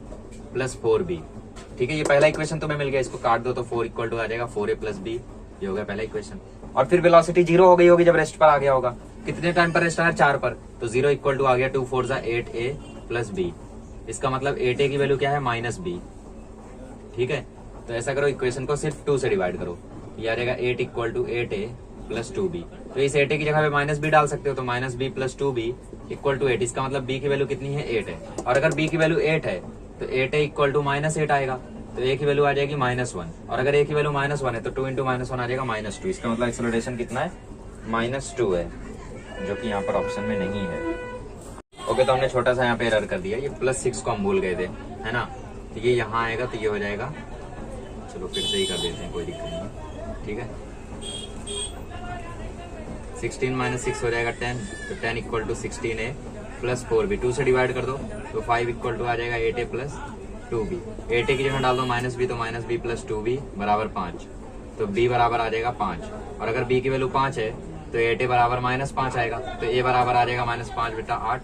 प्लस 4b, ठीक है। ये पहला इक्वेशन तुम्हें मिल गया, इसको काट दो तो 4 इक्वल टू आ जाएगा 4a प्लस b, ये हो गया पहला इक्वेशन। और फिर वेलोसिटी 0 हो गई होगी जब रेस्ट पर आ गया होगा, कितने टाइम पर रेस्ट आया 4 पर, तो 0 इक्वल टू आ गया 2 4 8a प्लस b। इसका मतलब 8a की वैल्यू क्या है माइनस b, ठीक है। तो ऐसा करो इक्वेशन को सिर्फ 2 से डिवाइड करो, ये आ जाएगा 8 equal to 8a plus 2b। तो इस 8a की जगह पे माइनस b डाल सकते हो, तो minus b plus 2b equal to 8। इसका मतलब b की वैल्यू कितनी है 8 है, और अगर b की वैल्यू 8 है तो 8a इक्वल टू माइनस 8 आएगा, तो a की वैल्यू आ जाएगी -1, और अगर a की वैल्यू -1 है तो 2 इंटू -1 आ जाएगा -2। इसका मतलब एक्सेलरेशन कितना है -2 है, जो कि यहाँ पर ऑप्शन में नहीं है। ओके, तो हमने छोटा सा यहाँ पे एरर कर दिया, ये +6 को हम भूल गए थे, है ना। तो ये यहाँ आएगा तो ये हो जाएगा, चलो फिर से ही कर देते हैं, कोई दिक्कत नहीं, ठीक है। 16 माइनस 6 हो जाएगा 10, तो 10 equal to 16a plus 4b, 2 से डिवाइड कर दो तो 5 इक्वल टू आ जाएगा 8a प्लस 2b। 8a की जगह डाल दो -b, तो -b प्लस 2b बराबर 5, तो b बराबर आ जाएगा 5, और अगर b की वैल्यू 5 है तो 8a बराबर -5 आएगा, तो a बराबर आ जाएगा -5/8।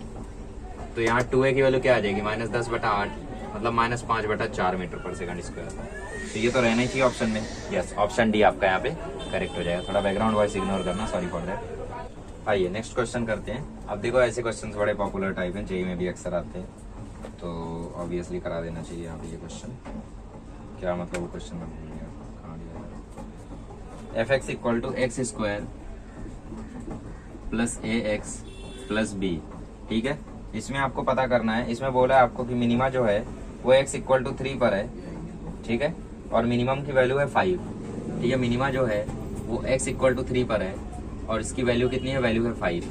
तो यहाँ 2a की वैल्यू क्या आ जाएगी -10/8, मतलब -5/4 मीटर पर सेकंड स्क्वायर। तो ये तो रहना ही चाहिए ऑप्शन में। यस, ऑप्शन डी आपका यहाँ पे करेक्ट हो जाएगा। थोड़ा बैकग्राउंड वॉइस इग्नोर करना, सॉरी फॉर दैट। आइए नेक्स्ट क्वेश्चन करते हैं। अब देखो ऐसे क्वेश्चंस बड़े पॉपुलर टाइप हैं, जेईई में भी अक्सर आते हैं, तो ऑब्वियसली करा देना चाहिए यहाँ पे ये क्वेश्चन। क्या मतलब वो क्वेश्चन में भूल गया, कहाँ गया। fx equal to x² plus ax plus b, ठीक है। इसमें आपको पता करना है, इसमें बोला है आपको कि मिनिमा जो है वो x इक्वल टू 3 पर है, ठीक है, और मिनिमम की वैल्यू है 5, ठीक है। मिनिमा जो है वो x इक्वल टू 3 पर है और इसकी वैल्यू कितनी है, वैल्यू है 5।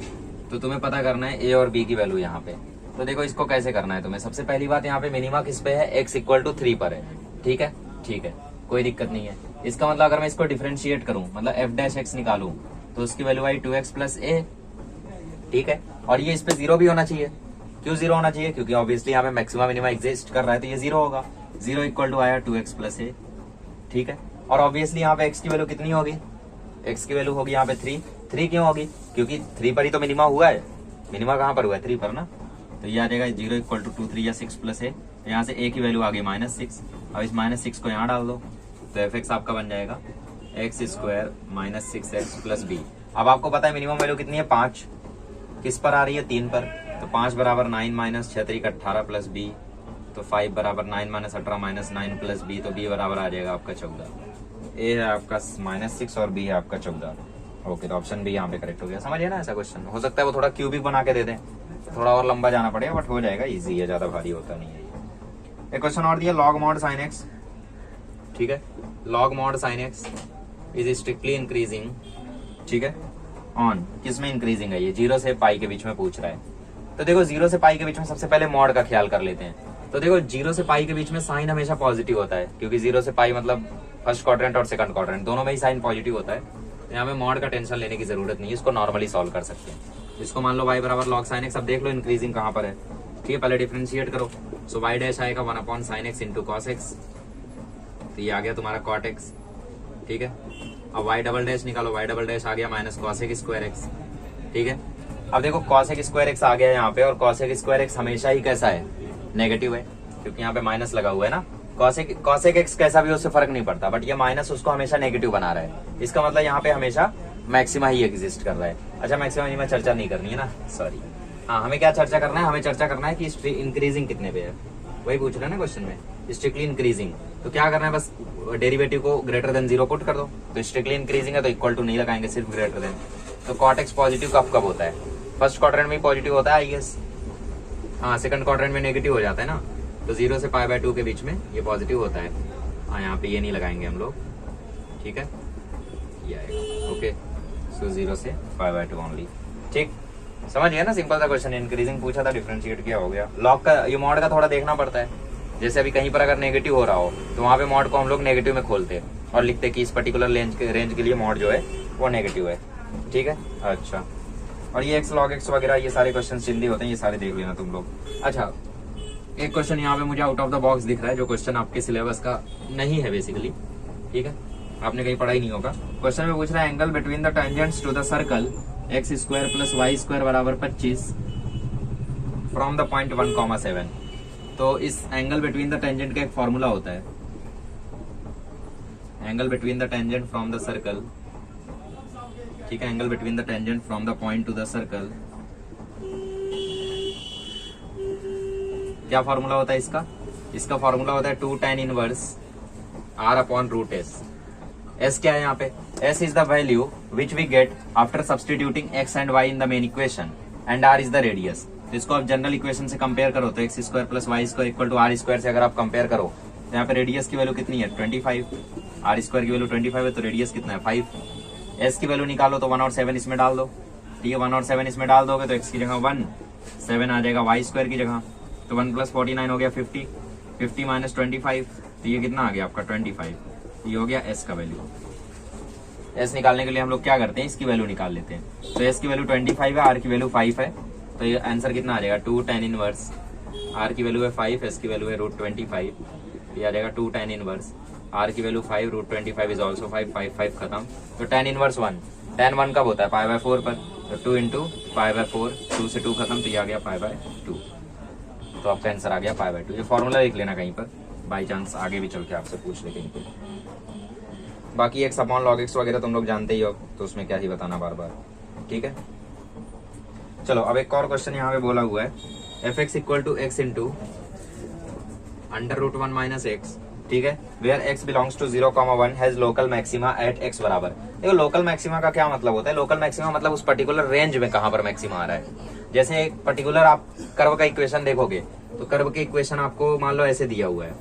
तो तुम्हें पता करना है a और b की वैल्यू यहाँ पे। तो देखो इसको कैसे करना है तुम्हें। सबसे पहली बात, यहाँ पे मिनिमा किस पे है, x इक्वल टू 3 पर है, ठीक है, ठीक है, कोई दिक्कत नहीं है। इसका मतलब अगर मैं इसको डिफरेंशिएट करूं, मतलब f' निकालूं, तो उसकी value I 2x plus a, ठीक है। और ये इस पे 0 भी होना चाहिए। क्यों 0 होना चाहिए, क्योंकि ऑब्वियसली यहाँ पे मैक्सिमम मिनिमा एग्जिस्ट कर रहा है, तो ये 0 होगा। 0 इक्वल टू आया 2x प्लस a, ठीक है। और ऑब्वियसली यहाँ पे x की वैल्यू कितनी होगी, x की वैल्यू होगी यहाँ पे 3 क्यों होगी, क्योंकि 3 पर ही तो मिनिमा हुआ है। मिनिमा कहाँ पर हुआ है, 3 पर ना। तो ये आ जाएगा 0 इक्वल टू 2 3 या 6 प्लस a। यहाँ से a की वैल्यू आ गई -6, अब इस -6 को यहाँ डाल दो, तो fx आपका बन जाएगा x² -6x प्लस b। अब आपको पता है मिनिमम वैल्यू कितनी है, 5, किस पर आ रही है, 3 पर। तो 5 बराबर 9 माइनस 6 3 18 प्लस b, तो 5 बराबर 9 माइनस 18 माइनस 9 प्लस b, तो b बराबर आ जाएगा आपका 14। a है आपका -6 और b है आपका 14। ओके, तो ऑप्शन बी यहाँ पे करेक्ट हो गया। समझिए ना, ऐसा क्वेश्चन हो सकता है वो थोड़ा क्यूबिक बना के दे दें, थोड़ा और लंबा जाना पड़ेगा, बट हो जाएगा, इजी है, ज्यादा भारी होता नहीं है। एक क्वेश्चन और दिया, लॉग मॉड साइन x ठीक है। Log mod sine x is strictly increasing, ठीक है, ऑन किस में इंक्रीजिंग है, ये 0 से पाई के बीच में पूछ रहा है। तो देखो 0 से पाई के बीच में सबसे पहले मॉड का ख्याल कर लेते हैं। तो देखो 0 से पाई के बीच में साइन हमेशा पॉजिटिव होता है, क्योंकि 0 से पाई मतलब फर्स्ट क्वाड्रेंट और सेकंड क्वाड्रेंट दोनों में ही साइन पॉजिटिव होता है। यहाँ पे मॉड का टेंशन लेने की जरूरत नहीं है, इसको नॉर्मली सॉल्व कर सकते हैं। इसको मान लो y बराबर लॉग साइन एक्स। अब देख लो इंक्रीजिंग कहाँ पर है, ठीक है, पहले डिफरेंशिएट करो। सो y डैश आएगा 1 upon sine x into cos x, तो ये आ गया तुम्हारा कॉट एक्स, ठीक है। अब y डबल डैश निकालो, y डबल डैश आ गया minus cos x square x, ठीक है। अब देखो कॉस एक्स स्क्वायर एक्स आ गया यहाँ पे, और कॉस एक्स स्क्वायर एक्स हमेशा ही कैसा है, नेगेटिव है, क्योंकि यहाँ पे माइनस लगा हुआ है ना। कॉस एक्स कैसा भी हो उससे फर्क नहीं पड़ता, बट ये माइनस उसको हमेशा नेगेटिव बना रहा है। इसका मतलब यहाँ पे हमेशा मैक्सिमा ही एग्जिस्ट कर रहा है। अच्छा मैक्सिमा में चर्चा नहीं करनी है ना, सॉरी। हाँ हमें क्या चर्चा करना है, हमें चर्चा करना है कि इंक्रीजिंग कितने पे है, वही पूछ रहे हैं ना क्वेश्चन में, स्ट्रिक्टली इंक्रीजिंग। तो क्या करना है, बस डेरिवेटिव को ग्रेटर देन 0 पुट कर दो। तो स्ट्रिक्टली इंक्रीजिंग है तो इक्वल टू नहीं लगाएंगे, सिर्फ ग्रेटर देन। तो कॉट एक्स पॉजिटिव कब होता है, फर्स्ट क्वाड्रेंट में पॉजिटिव होता है आई गेस, हाँ सेकंड क्वाड्रेंट में नेगेटिव हो जाता है ना। तो 0 से π/2 के बीच में ये पॉजिटिव होता है। हाँ यहाँ पे ये नहीं लगाएंगे हम लोग, ठीक है, ये आएगा ओके। सो 0 से π/2 ओनली, ठीक, समझ गया ना, सिंपल सा क्वेश्चन। इंक्रीजिंग पूछा था, डिफरेंशिएट किया, हो गया। लॉग का ये मॉड का थोड़ा देखना पड़ता है, जैसे अभी कहीं पर अगर नेगेटिव हो रहा हो तो वहाँ पे मॉड को हम लोग नेगेटिव में खोलते हैं और लिखते हैं कि इस पर्टिकुलर रेंज के लिए मॉड जो है वो नेगेटिव है, ठीक है। अच्छा, और ये एक्स लॉग एक्स वगैरह ये सारे क्वेश्चन चिंदी होते हैं, ये सारे देख लेना तुम लोग। अच्छा एक क्वेश्चन यहाँ पे मुझे आउट ऑफ द बॉक्स दिख रहा है, जो क्वेश्चन आपके सिलेबस का नहीं है बेसिकली, ठीक है, आपने कहीं पढ़ा ही नहीं होगा। क्वेश्चन में पूछ रहा है angle between the tangents to the circle x square plus y square बराबर 25 फ्रॉम द पॉइंट 1,7। तो इस एंगल बिटवीन द टेंजेंट का एक फॉर्मूला होता है, angle between the tangent from the circle, ठीक है, angle between the tangent from the point to the circle, क्या फॉर्मूला होता है इसका, इसका फॉर्मूला होता है 2 tan inverse r upon root s. S क्या है यहाँ पे, s is the value which we get after substituting x and y in the main equation and r is the radius. तो इसको आप जनरल इक्वेशन से कंपेयर करो तो x square plus y square equal to r square से अगर आप compare करो तो यहाँ पे रेडियस की वैल्यू कितनी है 25, आर स्क्वायर की वैल्यू 25 है, तो रेडियस कितना है 5। एस की वैल्यू निकालो तो 1 और 7 इसमें डाल दो, ठीक है, 1 और 7 इसमें डाल दोगे तो एक्स की जगह 1, 7 आ जाएगा वाई स्क्वायर की जगह, तो 1 + 49 हो गया 50, 50 - 25, तो ये कितना आ गया आपका 25, ये हो गया एस का वैल्यू। एस निकालने के लिए हम लोग क्या करते हैं, इसकी वैल्यू निकाल लेते हैं। तो एस की वैल्यू 25 है, आर की वैल्यू 5 है, तो ये आंसर कितना आ जाएगा 2 tan इनवर्स, आर की वैल्यू है 5, एस की वैल्यू है √25, ये आ जाएगा 2 tan इनवर्स, आर की वैल्यू 5, √25 इज ऑल्सो 5, 5 5 खत्म। तो tan इनवर्स 1, tan 1 कब होता है π/4 पर, तो 2 × π/4, 2 से 2 खत्म, तो ये आ गया π/2, तो आपका आंसर आ गया π/2। ये फॉर्मूला लिख लेना कहीं पर, बाई चांस आगे भी चल के आपसे पूछ ले कहीं पर। बाकी एक्स अपॉन लॉग एक्स वगैरह तुम लोग जानते ही हो, तो उसमें क्या ही बताना बार बार, ठीक है। चलो अब एक और क्वेश्चन यहाँ पे बोला हुआ है f(x = x × √1 - x), ठीक है, where x belongs to 0,1 has local maxima at x बराबर। देखो लोकल मैक्सिमा का क्या मतलब होता है, लोकल मैक्सिमा मतलब उस पर्टिकुलर रेंज में कहाँ पर मैक्सिमा आ रहा है। जैसे एक पर्टिकुलर आप कर्व का इक्वेशन देखोगे तो कर्व के इक्वेशन आपको मान लो ऐसे दिया हुआ है,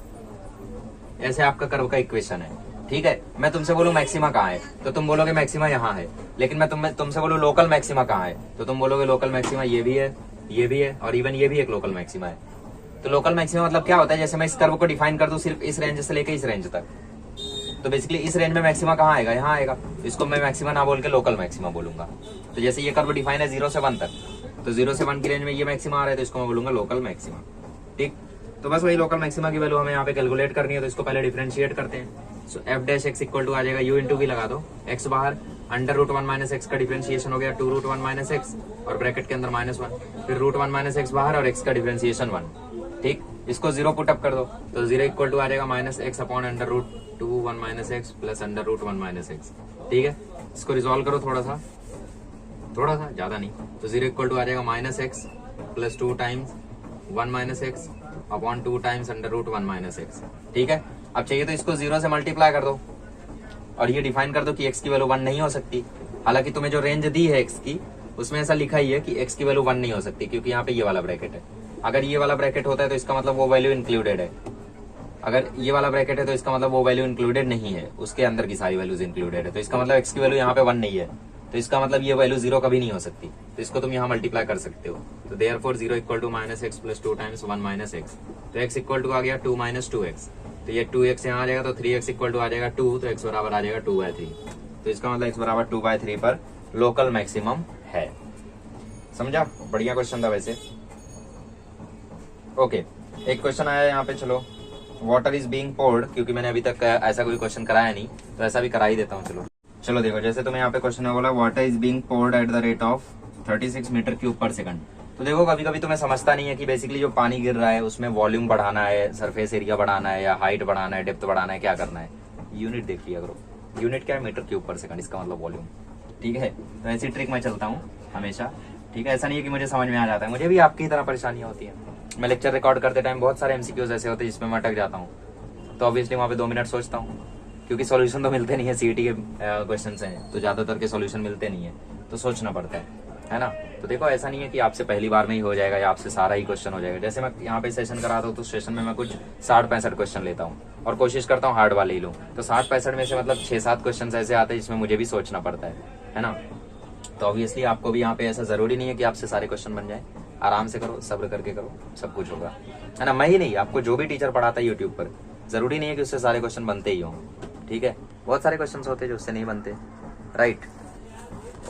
ऐसे आपका कर्व का इक्वेशन है, ठीक है। मैं तुमसे बोलूं मैक्सिमा कहाँ है तो तुम बोलोगे मैक्सिमा यहाँ है, लेकिन मैं तुमसे बोलूं लोकल मैक्सिमा कहाँ है तो तुम बोलोगे लोकल मैक्सिमा ये भी है, ये भी है, और इवन ये भी एक लोकल मैक्सिमा है। तो लोकल मैक्सिमा मतलब क्या होता है, जैसे मैं इस कर्व को डिफाइन कर दूं सिर्फ इस रेंज से लेकर इस रेंज तक, तो बेसिकली इस रेंज में मैक्सिमा कहाँ आएगा, यहाँ आएगा, इसको मैं मैक्सिमा ना बोल के लोकल मैक्सिमा बोलूंगा। तो जैसे ये कर्व डिफाइन है 0 से 1 तक, तो 0 से 1 की रेंज में ये मैक्सिमा आ रहा है तो इसको मैं बोलूंगा लोकल मैक्सिमा, ठीक। तो बस वही लोकल मैक्सिमा की वैल्यू हमें यहाँ पे कैलकुलेट करनी है, तो इसको पहले डिफरेंशिएट करते हैं। सो f(x) = आ जाएगा u × v लगा दो, x बाहर, √1 - x का डिफरेंशिएशन हो गया 2 √1 - x और ब्रैकेट के अंदर -1, फिर √1 - x बाहर और x का डिफरेंशिएशन 1, ठीक। इसको 0 पुट अप कर दो तो 0 = आ जाएगा -x upon √2 - x plus √1 - x, ठीक है। इसको रिजॉल्व करो थोड़ा सा, ज्यादा नहीं, तो 0 = आ जाएगा -x plus 2 times 1 - x upon 2 times √1 - x, ठीक है। अब चाहिए तो इसको 0 से मल्टीप्लाई कर दो और ये डिफाइन कर दो कि x की वैल्यू 1 नहीं हो सकती। हालांकि तुम्हें जो रेंज दी है x की उसमें ऐसा लिखा ही है कि x की वैल्यू 1 नहीं हो सकती, क्योंकि यहाँ पे ये वाला ब्रैकेट है। अगर ये वाला ब्रैकेट होता है तो इसका मतलब वो वैल्यू इंक्लूडेड है, अगर ये वाला ब्रैकेट है तो इसका मतलब वो वैल्यू इंक्लूडेड नहीं है, उसके अंदर की सारी वैल्यूज इंक्लूडेड है। तो इसका मतलब x की वैल्यू यहाँ पे 1 नहीं है, तो इसका मतलब ये वैल्यू 0 कभी नहीं हो सकती। तो इसको तुम यहाँ मल्टीप्लाई कर सकते हो। तो therefore 0 equal to -x plus 2 times 1 minus x. तो x इक्वल टू आ गया 2 माइनस 2x। तो ये 2x यहाँ आ जाएगा, तो 3x इक्वल टू आ जाएगा 2, तो x बराबर आ जाएगा 2/3। तो इसका मतलब x बराबर 2/3 पर लोकल मैक्सिमम है। समझा? बढ़िया क्वेश्चन था वैसे। ओके, एक क्वेश्चन आया यहाँ पे, चलो। वाटर इज बीइंग पोर्ड, क्योंकि मैंने अभी तक ऐसा कोई क्वेश्चन कराया नहीं, तो ऐसा भी करा ही देता हूँ। चलो देखो, जैसे तुम्हें यहाँ पे क्वेश्चन है बोला water is being poured at the rate of 36 metre cube पर सेकंड। तो देखो कभी कभी तुम्हें समझता नहीं है कि बेसिकली जो पानी गिर रहा है उसमें वॉल्यूम बढ़ाना है, सरफेस एरिया बढ़ाना है, या हाइट बढ़ाना है, डेप्थ बढ़ाना है, क्या करना है। यूनिट देख लिया करो, यूनिट क्या है, मीटर क्यूब पर सेकंड, इसका मतलब वॉल्यूम। ठीक है, तो ऐसी ट्रिक मैं चलता हूँ हमेशा। ठीक है, ऐसा नहीं है कि मुझे समझ में आ जाता है, मुझे भी आपकी तरह परेशानियां होती है। मैं लेक्चर रिकॉर्ड करते टाइम बहुत सारे एमसीक्यूज ऐसे होते हैं जिसमें मैं अटक जाता हूँ, तो ऑब्वियसली वहाँ पे 2 मिनट सोचता हूँ, क्योंकि सॉल्यूशन तो मिलते नहीं है। सीईटी के क्वेश्चन हैं तो ज्यादातर के सॉल्यूशन मिलते नहीं है, तो सोचना पड़ता है ना। तो देखो ऐसा नहीं है कि आपसे पहली बार में ही हो जाएगा या आपसे सारा ही क्वेश्चन हो जाएगा। जैसे मैं यहाँ पे सेशन कराता हूँ तो सेशन में मैं कुछ 60-65 क्वेश्चन लेता हूँ और कोशिश करता हूँ हार्ड वाले ही लूँ। तो 60-65 में से मतलब 6-7 क्वेश्चन ऐसे आते हैं जिसमें मुझे भी सोचना पड़ता है ना। तो ऑब्वियसली आपको भी यहाँ पे ऐसा जरूरी नहीं है कि आपसे सारे क्वेश्चन बन जाए। आराम से करो, सब्र करके करो, सब कुछ होगा, है ना। मैं ही नहीं, आपको जो भी टीचर पढ़ाता है यूट्यूब पर, जरूरी नहीं है कि उससे सारे क्वेश्चन बनते ही हों। ठीक है, बहुत सारे क्वेश्चन होते हैं जो उससे नहीं बनते, राइट।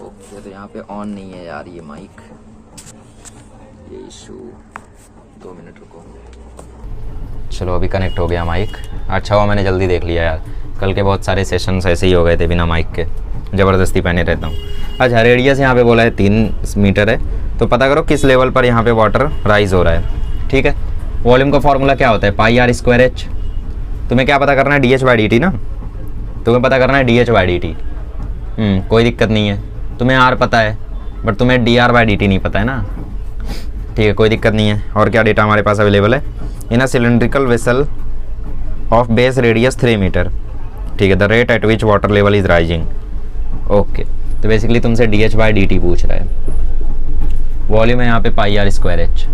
ओके, तो यहाँ पे ऑन नहीं है यार ये माइक, ये इशू। 2 मिनट रुको। चलो अभी कनेक्ट हो गया माइक। अच्छा हुआ मैंने जल्दी देख लिया यार, कल के बहुत सारे सेशंस ऐसे ही हो गए थे बिना माइक के, ज़बरदस्ती पहने रहता हूँ। अच्छा, रेडियस यहाँ पे बोला है 3 मीटर है, तो पता करो किस लेवल पर यहाँ पे वाटर राइज हो रहा है। ठीक है, वॉल्यूम का फॉर्मूला क्या होता है, πr²h। तुम्हें क्या पता करना है, dh/dt ना, तुम्हें पता करना है dh/dt। कोई दिक्कत नहीं है, तुम्हें r पता है बट तुम्हें dr/dt नहीं पता है ना। ठीक है, कोई दिक्कत नहीं है। और क्या डेटा हमारे पास अवेलेबल है, in a cylindrical vessel of base radius 3 metre. ठीक है, the rate at which water level is rising. Okay, तो बेसिकली तुमसे dh/dt पूछ रहा है, वॉल्यूम है यहाँ पे πr²h।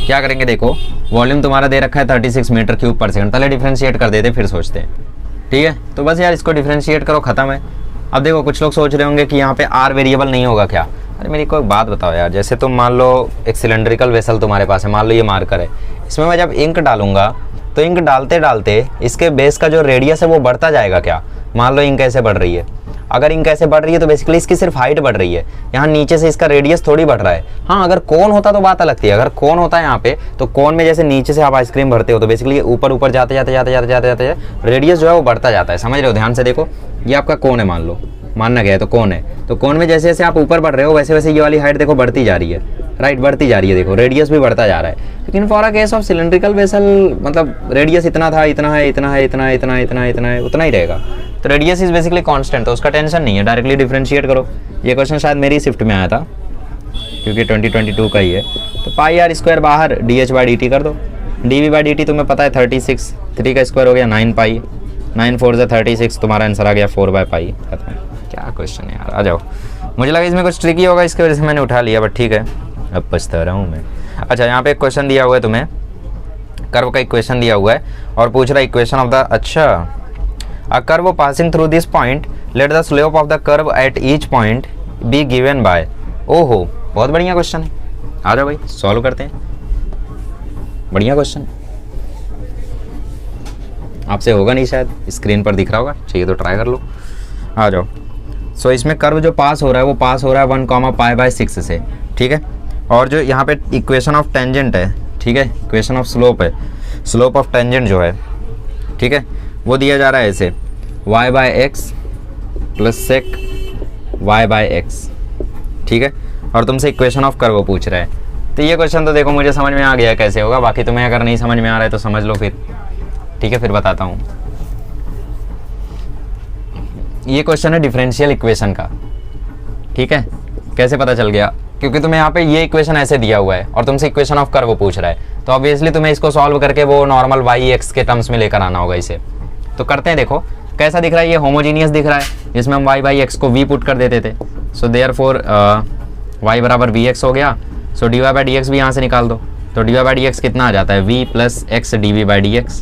क्या करेंगे, देखो वॉल्यूम तुम्हारा दे रखा है 36 मीटर क्यूब पर सेकंड, पहले डिफरेंशिएट कर देते फिर सोचते हैं। ठीक है, तो बस यार इसको डिफरेंशिएट करो, खत्म है। अब देखो कुछ लोग सोच रहे होंगे कि यहाँ पे आर वेरिएबल नहीं होगा क्या। अरे मेरी को एक बात बताओ यार, जैसे तुम मान लो एक सिलेंड्रिकल वेसल तुम्हारे पास है, मान लो ये मार्कर है, इसमें मैं जब इंक डालूंगा तो इंक डालते डालते इसके बेस का जो रेडियस है वो बढ़ता जाएगा क्या। मान लो इंक ऐसे बढ़ रही है, अगर इंक ऐसे बढ़ रही है तो बेसिकली इसकी सिर्फ हाइट बढ़ रही है, यहाँ नीचे से इसका रेडियस थोड़ी बढ़ रहा है। हाँ, अगर कोन होता तो बात अलग थी। अगर कोन होता है यहाँ पे, तो कोन में जैसे नीचे से आप आइसक्रीम भरते हो तो बेसिकली ऊपर ऊपर जाते जाते जाते जाते जाते जाते रेडियस जो है वो बढ़ता जाता है। समझ रहे हो, ध्यान से देखो, ये आपका कोन है, मान लो, मानना गया है तो कोन है, तो कोन में जैसे जैसे आप ऊपर बढ़ रहे हो वैसे वैसे ये वाली हाइट देखो बढ़ती जा रही है, राइट, बढ़ती जा रही है, देखो रेडियस भी बढ़ता जा रहा है। लेकिन for a case of cylindrical vessel मतलब रेडियस इतना था, इतना है, इतना है, इतना है, इतना है, इतना है, इतना है, उतना ही रहेगा। तो रेडियस इज बेसिकली कांस्टेंट, तो उसका टेंशन नहीं है, डायरेक्टली डिफरेंशिएट करो। ये क्वेश्चन शायद मेरी शिफ्ट में आया था क्योंकि 2022 का ही है। तो πr² बाहर dh/dt कर दो, dv/dt तुम्हें पता है 36, 3 का स्क्वायर हो गया 9 पाई, 9 4 36, तुम्हारा आंसर आ गया 4/π। खत्म। क्या क्वेश्चन है यार, आ जाओ। मुझे लगा इसमें कुछ ट्रिकी होगा, इसकी वजह से मैंने उठा लिया, बट ठीक है, अब पछता रहा हूँ मैं। अच्छा, यहाँ पे एक क्वेश्चन दिया हुआ है तुम्हें, कर्व का इक्वेशन दिया हुआ है और पूछ रहा है इक्वेशन ऑफ द, अच्छा, a curve passing through this point, let the slope of the curve at each point be given by. ओहो, बहुत बढ़िया क्वेश्चन है, आ जाओ भाई सॉल्व करते हैं। बढ़िया क्वेश्चन, आपसे होगा नहीं शायद, स्क्रीन पर दिख रहा होगा, चाहिए तो ट्राई कर लो, आ जाओ। सो इसमें कर्व जो पास हो रहा है वो पास हो रहा है 1,π/6 से। ठीक है, और जो यहाँ पे इक्वेशन ऑफ टेंजेंट है, ठीक है, इक्वेशन ऑफ स्लोप है, स्लोप ऑफ टेंजेंट जो है, ठीक है, वो दिया जा रहा है ऐसे y/x प्लस sec y/x। ठीक है, और तुमसे इक्वेशन ऑफ कर्व पूछ रहा है। तो ये क्वेश्चन तो देखो मुझे समझ में आ गया कैसे होगा, बाकी तुम्हें अगर नहीं समझ में आ रहा है तो समझ लो फिर। ठीक है, फिर बताता हूँ। ये क्वेश्चन है डिफरेंशियल इक्वेशन का। ठीक है, कैसे पता चल गया, क्योंकि तुम्हें यहाँ पे ये इक्वेशन ऐसे दिया हुआ है और तुमसे इक्वेशन ऑफ कर्व पूछ रहा है, तो ऑब्वियसली तुम्हें इसको सॉल्व करके वो नॉर्मल y/x के टर्म्स में लेकर आना होगा इसे। तो करते हैं, देखो कैसा दिख रहा है, ये होमोजीनियस दिख रहा है, जिसमें हम y/x को v पुट कर देते थे। सो देयरफॉर y = vx हो गया। सो dy/dx भी यहाँ से निकाल दो, तो d y by d x कितना आ जाता है, v plus x d v by d x,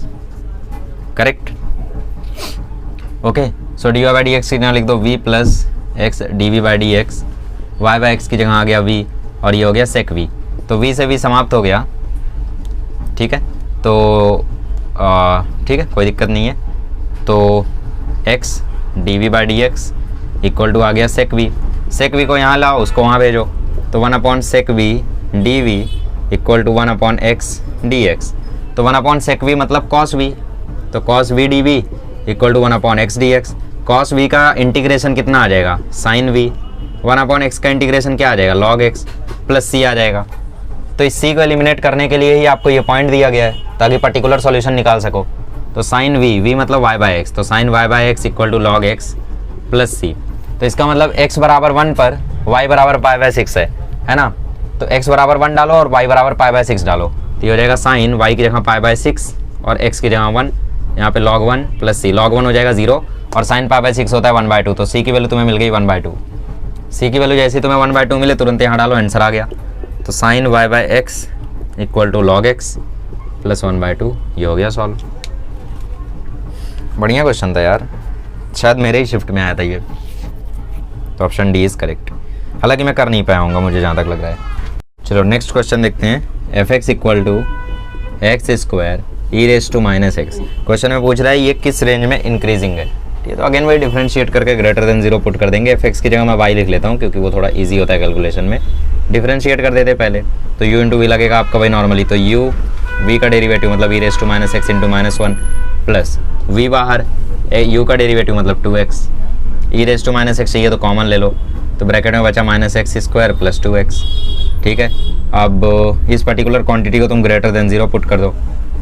correct. Okay, so d y by d x की जगह लिख दो v plus x d v by d x, y by x की जगह आ गया v और ये हो गया सेक v, तो v से v समाप्त हो गया, ठीक है। तो ठीक है, कोई दिक्कत नहीं है। तो x d v by d x equal to आ गया सेक v को यहाँ लाओ, उसको वहाँ भेजो, तो 1 upon sec v d v equal to 1 upon x d x, तो 1 अपॉन सेक v मतलब कॉस v, तो cos v d v equal to 1 upon x d x. Cos v का इंटीग्रेशन कितना आ जाएगा, साइन v, 1 अपॉन एक्स का integration क्या आ जाएगा, लॉग एक्स प्लस c आ जाएगा। तो इस c को एलिमिनेट करने के लिए ही आपको ये पॉइंट दिया गया है ताकि पर्टिकुलर सॉल्यूशन निकाल सको। तो साइन v मतलब y बाई एक्स, तो sine y by x equal to log x plus c। तो इसका मतलब x बराबर 1 पर y बराबर पाई बाई 6 है ना, तो x बराबर 1 डालो और y बराबर पाई बाई 6 डालो, तो ये हो जाएगा साइन y की जगह पाई बाई 6 और x की जगह 1, यहाँ पे log 1 प्लस c, log 1 हो जाएगा 0 और साइन पाई बाई 6 होता है 1/2, तो c की वैल्यू तुम्हें मिल गई 1/2। c की वैल्यू जैसे तुम्हें 1/2 मिले तुरंत यहाँ डालो, आंसर आ गया। तो sine y by x equal to log x plus 1/2, ये हो गया सॉल्व। बढ़िया क्वेश्चन था यार, शायद मेरे ही शिफ्ट में आया था ये, तो ऑप्शन डी इज़ करेक्ट। हालांकि मैं कर नहीं पाया हूँगा मुझे जहाँ तक लग रहा है। चलो नेक्स्ट क्वेश्चन देखते हैं। F x equal to x square e raise to minus x, question में पूछ रहा है ये किस रेंज में इंक्रीजिंग है, ठीक है। तो अगेन वही डिफरेंशिएट करके ग्रेटर देन 0 पुट कर देंगे। एफ एक्स की जगह मैं वाई लिख लेता हूँ क्योंकि वो थोड़ा ईजी होता है कैलकुलेशन में। डिफरेंशिएट कर देते पहले, तो u इंटू वी लगेगा आपका भाई नॉर्मली, तो u v का डेरिवेटिव मतलब e raise to minus x into minus 1 plus v बाहर u का डेरिवेटिव मतलब 2x, e raise to minus x चाहिए तो कॉमन ले लो, तो ब्रैकेट में बचा minus x square plus 2x, ठीक है। अब इस पर्टिकुलर क्वांटिटी को तुम ग्रेटर देन 0 पुट कर दो,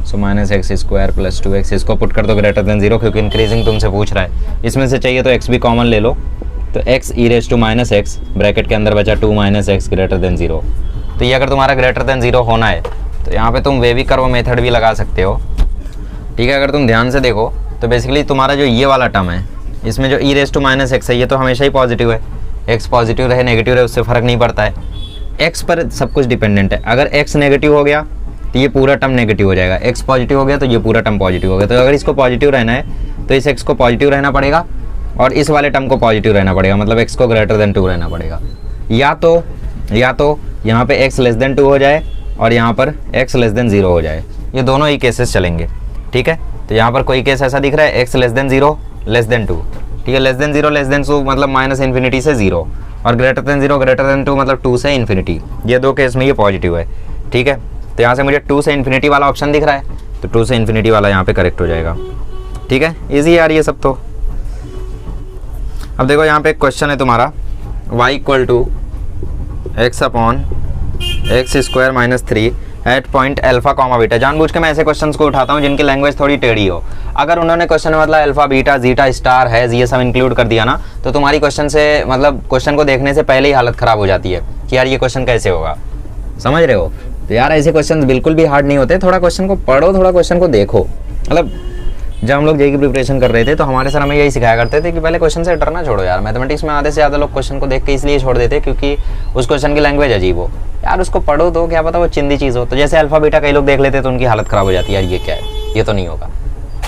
so minus x square plus 2x, इसको पुट कर दो ग्रेटर देन 0 क्योंकि इंक्रीजिंग तुमसे पूछ रहा है। इसमें से चाहिए तो x भी कॉमन ले लो, तो x e raise to minus x bracket के अंदर बचा 2 माइनस एक्स ग्रेटर देन 0। तो ये अगर तुम्हारा ग्रेटर देन 0 होना है तो यहाँ पे तुम वेवी कर्व मेथड भी लगा सकते हो, ठीक है। अगर तुम ध्यान से देखो तो बेसिकली तुम्हारा जो ये वाला टर्म है इसमें जो ई रेस टू माइनस एक्स है ये तो हमेशा ही पॉजिटिव है, एक्स पॉजिटिव रहे नेगेटिव रहे उससे फ़र्क नहीं पड़ता है, एक्स पर सब कुछ डिपेंडेंट है। अगर एक्स नेगेटिव हो गया तो ये पूरा टर्म नेगेटिव हो जाएगा, एक्स पॉजिटिव हो गया तो ये पूरा टर्म पॉजिटिव हो गया। तो अगर इसको पॉजिटिव रहना है तो इस एक्स को पॉजिटिव रहना पड़ेगा और इस वाले टर्म को पॉजिटिव रहना पड़ेगा, मतलब एक्स को ग्रेटर देन 2 रहना पड़ेगा। या तो यहाँ पे एक्स लेस देन 2 हो जाए और यहाँ पर एक्स लेस देन 0 हो जाए, ये दोनों ही केसेस चलेंगे, ठीक है। तो यहाँ पर कोई केस ऐसा दिख रहा है x less than 0 less than 2, ठीक है। लेस देन 0 लेस देन 2 मतलब माइनस इन्फिनिटी से 0 और ग्रेटर देन 0 ग्रेटर देन 2 मतलब 2 से इन्फिनिटी, ये दो केस में ये पॉजिटिव है, ठीक है। तो यहाँ से मुझे 2 से इन्फिनिटी वाला ऑप्शन दिख रहा है, तो 2 से इन्फिनिटी वाला यहाँ पे करेक्ट हो जाएगा, ठीक है। ईजी यार ये सब तो। अब देखो यहाँ पे एक क्वेश्चन है तुम्हारा y equal to x upon x square minus 3 at point alpha comma beta. जानबूझ के मैं ऐसे क्वेश्चंस को उठाता हूँ जिनकी लैंग्वेज थोड़ी टेढ़ी हो। अगर उन्होंने क्वेश्चन में मतलब अल्फा बीटा जीटा स्टार है ये सब इंक्लूड कर दिया ना तो तुम्हारी क्वेश्चन से मतलब क्वेश्चन को देखने से पहले ही हालत ख़राब हो जाती है कि यार ये क्वेश्चन कैसे होगा, समझ रहे हो। तो यार ऐसे क्वेश्चन बिल्कुल भी हार्ड नहीं होते, थोड़ा क्वेश्चन को पढ़ो, थोड़ा क्वेश्चन को देखो। मतलब जब हम लोग जेई की प्रिपरेशन कर रहे थे तो हमारे सर हमें यही सिखाया करते थे कि पहले क्वेश्चन से डरना छोड़ो यार। मैथमेटिक्स में आधे से ज़्यादा लोग क्वेश्चन को देख के इसलिए छोड़ देते क्योंकि उस क्वेश्चन की लैंग्वेज अजीब हो। यार उसको पढ़ो तो क्या पता वो चिंदी चीज़ हो। तो जैसे अल्फा बीटा कई लोग देख लेते तो उनकी हालत ख़राब हो जाती है, यार ये क्या है, ये तो नहीं होगा।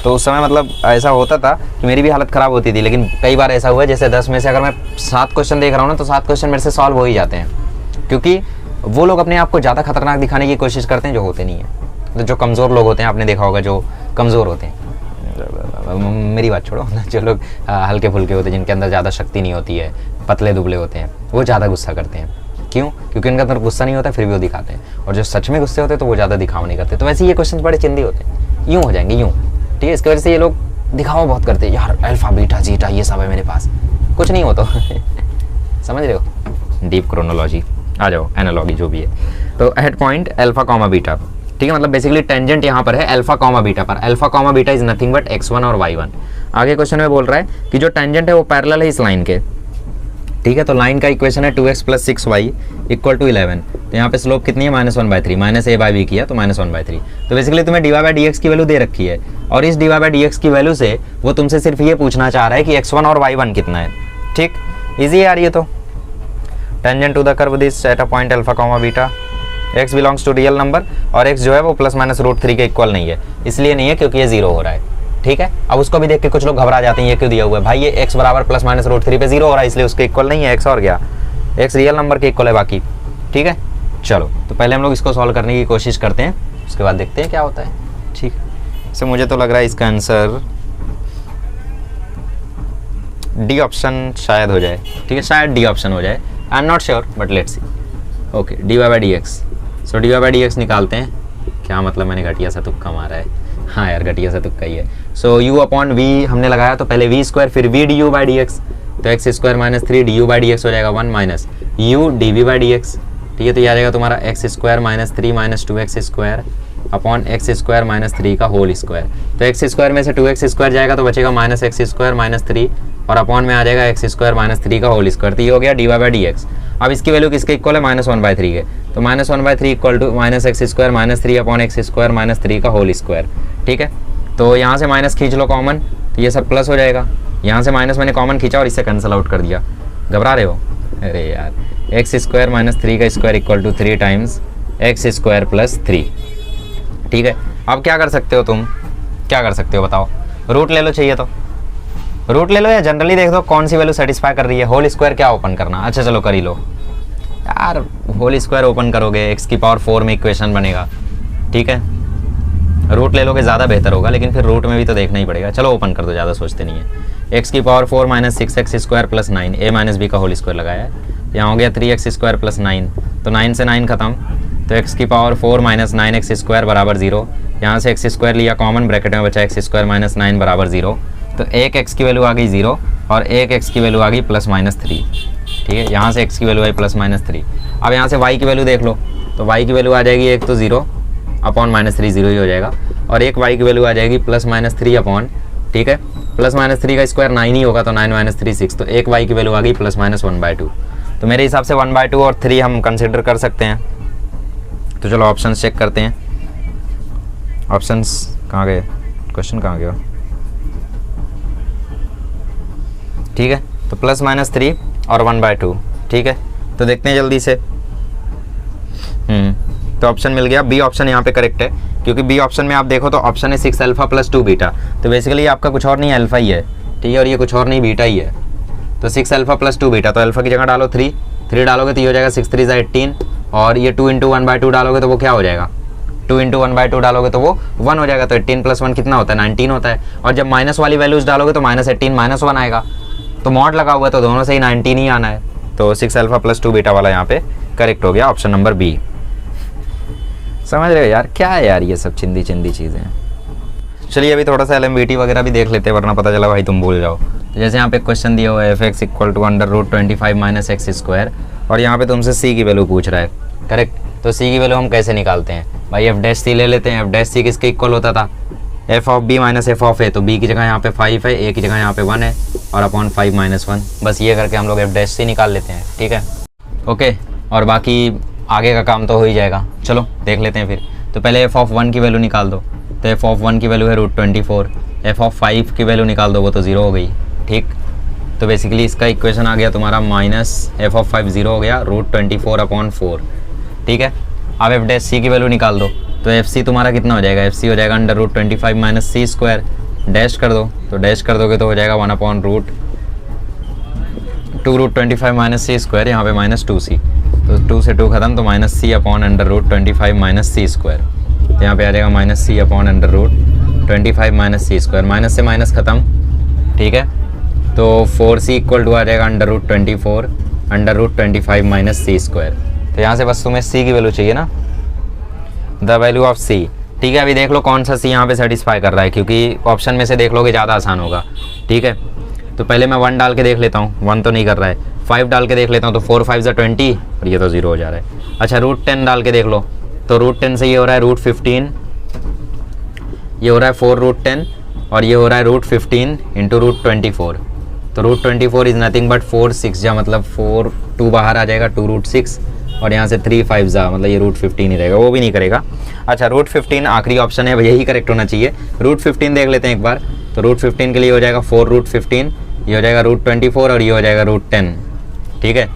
तो उस समय मतलब ऐसा होता था कि मेरी भी हालत ख़राब होती थी, लेकिन कई बार ऐसा हुआ जैसे 10 में से अगर मैं 7 क्वेश्चन देख रहा हूँ ना तो 7 क्वेश्चन मेरे से सॉल्व हो ही जाते हैं, क्योंकि वो लोग अपने आप को ज़्यादा खतरनाक दिखाने की कोशिश करते हैं जो होते नहीं है। तो जो कमज़ोर लोग होते हैं, आपने देखा होगा जो कमज़ोर होते हैं, मेरी बात छोड़ो, जो लोग हल्के फुल्के होते हैं जिनके अंदर ज़्यादा शक्ति नहीं होती है, पतले दुबले होते हैं, वो ज़्यादा गुस्सा करते हैं। क्यों? क्योंकि उनके अंदर गुस्सा नहीं होता फिर भी वो दिखाते हैं, और जो सच में गुस्से होते हैं तो वो ज़्यादा दिखावा नहीं करते। तो वैसे ये क्वेश्चन बड़े चिंदी होते हैं, यूँ हो जाएंगे यूँ, ठीक है। इसकी वजह से ये लोग दिखावा बहुत करते हैं, यार अल्फा बीटा जीटा ये सब है मेरे पास, कुछ नहीं हो तो समझ रहे हो। डीप क्रोनोलॉजी आ जाओ, एनालॉजी जो भी है। तो at point alpha comma beta, ठीक है, मतलब बेसिकली टेंजेंट यहाँ पर है अल्फा कॉमा बीटा पर। Alpha comma beta is nothing but x1 और y1। आगे क्वेश्चन में बोल रहा है कि जो टेंजेंट है वो पैरेलल है इस लाइन के, ठीक है। तो लाइन का इक्वेशन है 2x + 6y = 11। तो यहाँ पे स्लोप कितनी है -1/3, -a/b किया तो -1/3। तो बेसिकली तुम्हें dy/dx की वैल्यू दे रखी है, और इस dy/dx की वैल्यू से वो तुमसे सिर्फ ये पूछना चाह रहा है कि x1 और y1 कितना है, ठीक। ईजी है यार ये तो। Tangent to the curve this at a point alpha comma beta x belongs to real number, और x जो है वो प्लस माइनस रूट 3 के इक्वल नहीं है, इसलिए नहीं है क्योंकि ये 0 हो रहा है, ठीक है। अब उसको भी देख के कुछ लोग घबरा जाते हैं, ये क्यों दिया हुआ है भाई, ये x बराबर प्लस माइनस रूट 3 पे 0 हो रहा है, इसलिए उसके इक्वल नहीं है x, और क्या x रियल नंबर के इक्वल है बाकी, ठीक है। चलो तो पहले हम लोग इसको सॉल्व करने की कोशिश करते हैं, उसके बाद देखते हैं क्या होता है, ठीक है। सो मुझे तो लग रहा है इसका आंसर डी ऑप्शन शायद हो जाए, ठीक है, शायद डी ऑप्शन हो जाए, I am not sure but let's see. Okay, d y by d x, so d y by d x निकालते हैं, क्या मतलब मैंने घटिया सा तुक्का मारा है, हाँ यार घटिया सा तुक्का ही है। सो यू अपॉन वी हमने लगाया तो पहले वी स्क्वायर फिर v d u by d x, तो x square minus 3 d u by d x हो जाएगा 1 minus u d v by d x, ठीक है। तो ये आ जाएगा तुम्हारा x square minus 3 minus 2x square upon x square minus 3 का होल स्क्वायर, तो एक्स स्क्वायर में से 2x स्क्वायर जाएगा तो बचेगा माइनस एक्स स्क्वायर माइनस 3 और अपॉन में आ जाएगा एक्स स्क्वायर माइनस 3 का होल स्क्वायर, तो ये हो गया d y by d x. अब इसकी वैल्यू किसके इक्वल है, -1/3 के, तो -1/3 equal to minus x square minus 3 upon x square minus 3 का होल स्क्वायर, ठीक है। तो यहाँ से माइनस खींच लो कॉमन, तो ये सब प्लस हो जाएगा, यहाँ से माइनस मैंने कॉमन खींचा और इससे कैंसिल आउट कर दिया, घबरा रहे हो, अरे यार एक्स स्क्वायर माइनस 3 का square equal to 3 times x square plus 3, ठीक है। अब क्या कर सकते हो तुम, क्या कर सकते हो बताओ, रूट ले लो, चाहिए तो रूट ले लो या जनरली देख दो कौन सी वैल्यू सेटिस्फाई कर रही है, होल स्क्वायर क्या ओपन करना, अच्छा चलो कर ही लो यार, होल स्क्वायर ओपन करोगे x की पावर 4 में इक्वेशन बनेगा, ठीक है। रूट ले लोगे ज़्यादा बेहतर होगा, लेकिन फिर रूट में भी तो देखना ही पड़ेगा, चलो ओपन कर दो, ज़्यादा सोचते नहीं है। x की power 4 minus 6x square plus 9 a minus b का होल स्क्वायर लगाया है, यहाँ हो गया 3x स्क्वायर प्लस 9, तो 9 से 9 खत्म, तो x की पावर 4 माइनस 9x स्क्वायर बराबर 0, यहाँ से x स्क्वायर लिया कॉमन, ब्रैकेट में बचा x स्क्वायर माइनस 9 बराबर 0, तो एक x की वैल्यू आ गई 0 और एक x की वैल्यू आ गई प्लस माइनस 3, ठीक है। यहाँ से x की वैल्यू आई प्लस माइनस 3, अब यहाँ से y की वैल्यू देख लो, तो y की वैल्यू आ जाएगी एक तो 0 अपॉन माइनस 3 0 ही हो जाएगा, और एक y की वैल्यू आ जाएगी प्लस माइनस 3 अपॉन, ठीक है, प्लस माइनस 3 का स्क्वायर 9 ही होगा, तो 9 माइनस 3 6, तो एक y की वैल्यू आ गई प्लस माइनस 1/2, तो मेरे हिसाब से 1/2 और 3 हम कंसिडर कर सकते हैं। तो चलो ऑप्शन चेक करते हैं, ऑप्शंस कहाँ गए, क्वेश्चन कहाँ गया, ठीक है। तो प्लस माइनस 3 और 1/2, ठीक है। तो देखते हैं जल्दी से, तो ऑप्शन मिल गया, बी ऑप्शन यहाँ पे करेक्ट है, क्योंकि बी ऑप्शन में आप देखो तो ऑप्शन है 6 अल्फा प्लस 2 बीटा, तो बेसिकली आपका कुछ और नहीं है, अल्फा ही है, ठीक है, और ये कुछ और नहीं बीटा ही है, तो 6 अल्फा प्लस 2 बीटा, तो अल्फा की जगह डालो 3 डालोगे तो ये हो जाएगा 6 3 18, और ये 2 × 1/2 डालोगे तो वो क्या हो जाएगा, 2 × 1/2 डालोगे तो वो 1 हो जाएगा, तो 18 + 1 कितना होता है, 19 होता है, और जब माइनस वाली वैल्यूज डालोगे तो -18 -1 आएगा, तो मॉड लगा हुआ है तो दोनों से ही 19 ही आना है, तो 6 अल्फा प्लस 2 बीटा वाला यहाँ पे करेक्ट हो गया, ऑप्शन नंबर बी। समझ रहे हो यार, क्या है यार ये सब चिंदी चीज़ें। चलिए अभी थोड़ा सा LMVT वगैरह भी देख लेते हैं, वरना पता चला भाई तुम भूल जाओ। तो जैसे यहाँ पे क्वेश्चन दिया हुआ है fx equal to √25 minus x square, और यहाँ पे तुमसे c की वैल्यू पूछ रहा है, करेक्ट। तो c की वैल्यू हम कैसे निकालते हैं भाई, f' ले लेते हैं, f' किसके इक्वल होता था, f of b minus f of a, तो b की जगह यहाँ पे 5 है, a की जगह यहाँ पे 1 है, और अपॉन 5 - 1, बस ये करके हम लोग f' निकाल लेते हैं, ठीक है, ओके। और बाकी आगे का काम तो हो ही जाएगा, चलो देख लेते हैं फिर। तो पहले f ऑफ 1 की वैल्यू निकाल दो, तो f ऑफ 1 की वैल्यू है √24, f ऑफ 5 की वैल्यू निकाल दो, वो तो 0 हो गई, ठीक। तो बेसिकली इसका इक्वेशन आ गया तुम्हारा माइनस f ऑफ 5 0 हो गया, √24/4, ठीक है। अब f' की वैल्यू निकाल दो, तो fc तुम्हारा कितना हो जाएगा, fc हो जाएगा √25 माइनस c स्क्वायर, डैश कर दो, तो डैश कर दोगे तो हो जाएगा 1/2√25 माइनस c स्क्वायर, यहाँ पे -2c, तो 2 से 2 खत्म, तो -c upon √25 minus c square, तो यहाँ पे आ जाएगा -c upon √25 minus c square, minus से माइनस खत्म, ठीक है। तो 4c इक्वल टू आ जाएगा √24 √25 माइनस c स्क्वायर, तो यहाँ से बस तुम्हें c की वैल्यू चाहिए ना, द वैल्यू ऑफ c, ठीक है। अभी देख लो कौन सा c यहाँ पे सेटिस्फाई कर रहा है, क्योंकि ऑप्शन में से देख लोगे ज़्यादा आसान होगा, ठीक है। तो पहले मैं 1 डाल के देख लेता हूँ, 1 तो नहीं कर रहा है, 5 डाल के देख लेता हूँ, तो 4 5 20, और ये तो 0 हो जा रहा है। अच्छा √10 डाल के देख लो, तो √10 से ये हो रहा है √15, ये हो रहा है 4√10, और ये हो रहा है √15 × √24, तो √24 इज़ नथिंग बट 4 6 जा, मतलब 4 2 बाहर आ जाएगा, 2√6, और यहाँ से 3 5 जा, मतलब ये √15 ही रहेगा, वो भी नहीं करेगा। अच्छा √15 आखिरी ऑप्शन है, यही करेक्ट होना चाहिए। √15 देख लेते हैं एक बार, तो √15 के लिए हो जाएगा 4√15, ये हो जाएगा √24, और ये हो जाएगा √10, ठीक है।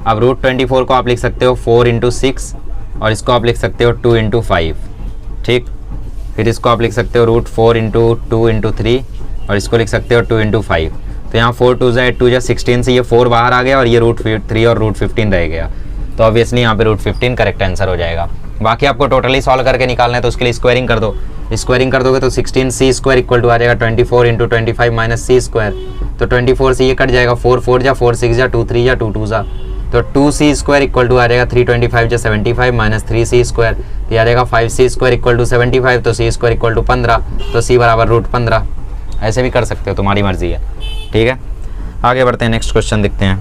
अब √24 को आप लिख सकते हो 4 × 6, और इसको आप लिख सकते हो 2 इंटू 5, ठीक। फिर इसको आप लिख सकते हो √4 इंटू 2 इंटू 3 और इसको लिख सकते हो 2 इंटू 5। तो यहाँ 4 2 8 2 16 से ये 4 बाहर आ गया और ये √3 और √15 रह गया। तो ऑब्वियसली यहाँ पे √15 करेक्ट आंसर हो जाएगा। बाकी आपको टोटली सॉल्व करके निकालना है तो उसके लिए स्क्वायरिंग कर दो। स्क्वायरिंग कर दोगे तो 16c² इक्वल टू आ जाएगा 24 इंटू 25 माइनस c²। तो 24 से ये कट जाएगा, 4 4 जा 4 6 जा 2 3 जा 2 2 जा, तो 2c² इक्वल टू आ जाएगा 325 जा 75 माइनस 3c²। तो आ जाएगा 5c² इक्वल टू 75, तो c² इक्वल टू 15, तो c बराबर √15। ऐसे भी कर सकते हो, तुम्हारी मर्जी है, ठीक है। आगे बढ़ते हैं, नेक्स्ट क्वेश्चन देखते हैं।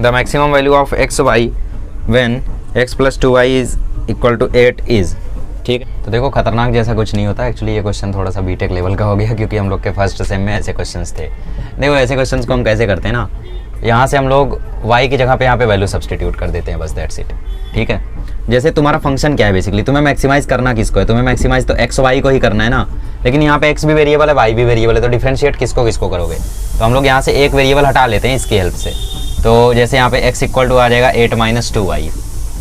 The maximum value of xy when x + 2y is equal to 8 is, ठीक है। तो देखो खतरनाक जैसा कुछ नहीं होता एक्चुअली, ये क्वेश्चन थोड़ा सा बीटेक लेवल का हो गया क्योंकि हम लोग के फर्स्ट सेम में ऐसे क्वेश्चंस थे। देखो ऐसे क्वेश्चंस को हम कैसे करते हैं ना, यहाँ से हम लोग y की जगह पे यहाँ पे वैल्यू सब्सटीट्यूट कर देते हैं, बस दैट्स इट, ठीक है। जैसे तुम्हारा फंक्शन क्या है, बेसिकली तुम्हें मैक्सिमाइज करना किसको है, तुम्हें मैक्सिमाइज तो एक्स वाई को ही करना है ना, लेकिन यहाँ पे x भी वेरिएबल है y भी वेरिएबल है, तो डिफ्रेंशिएट किसको किसको करोगे। तो हम लोग यहाँ से एक वेरिएबल हटा लेते हैं इसकी हेल्प से। तो जैसे यहाँ पे x इक्वल टू आ जाएगा 8 - 2y,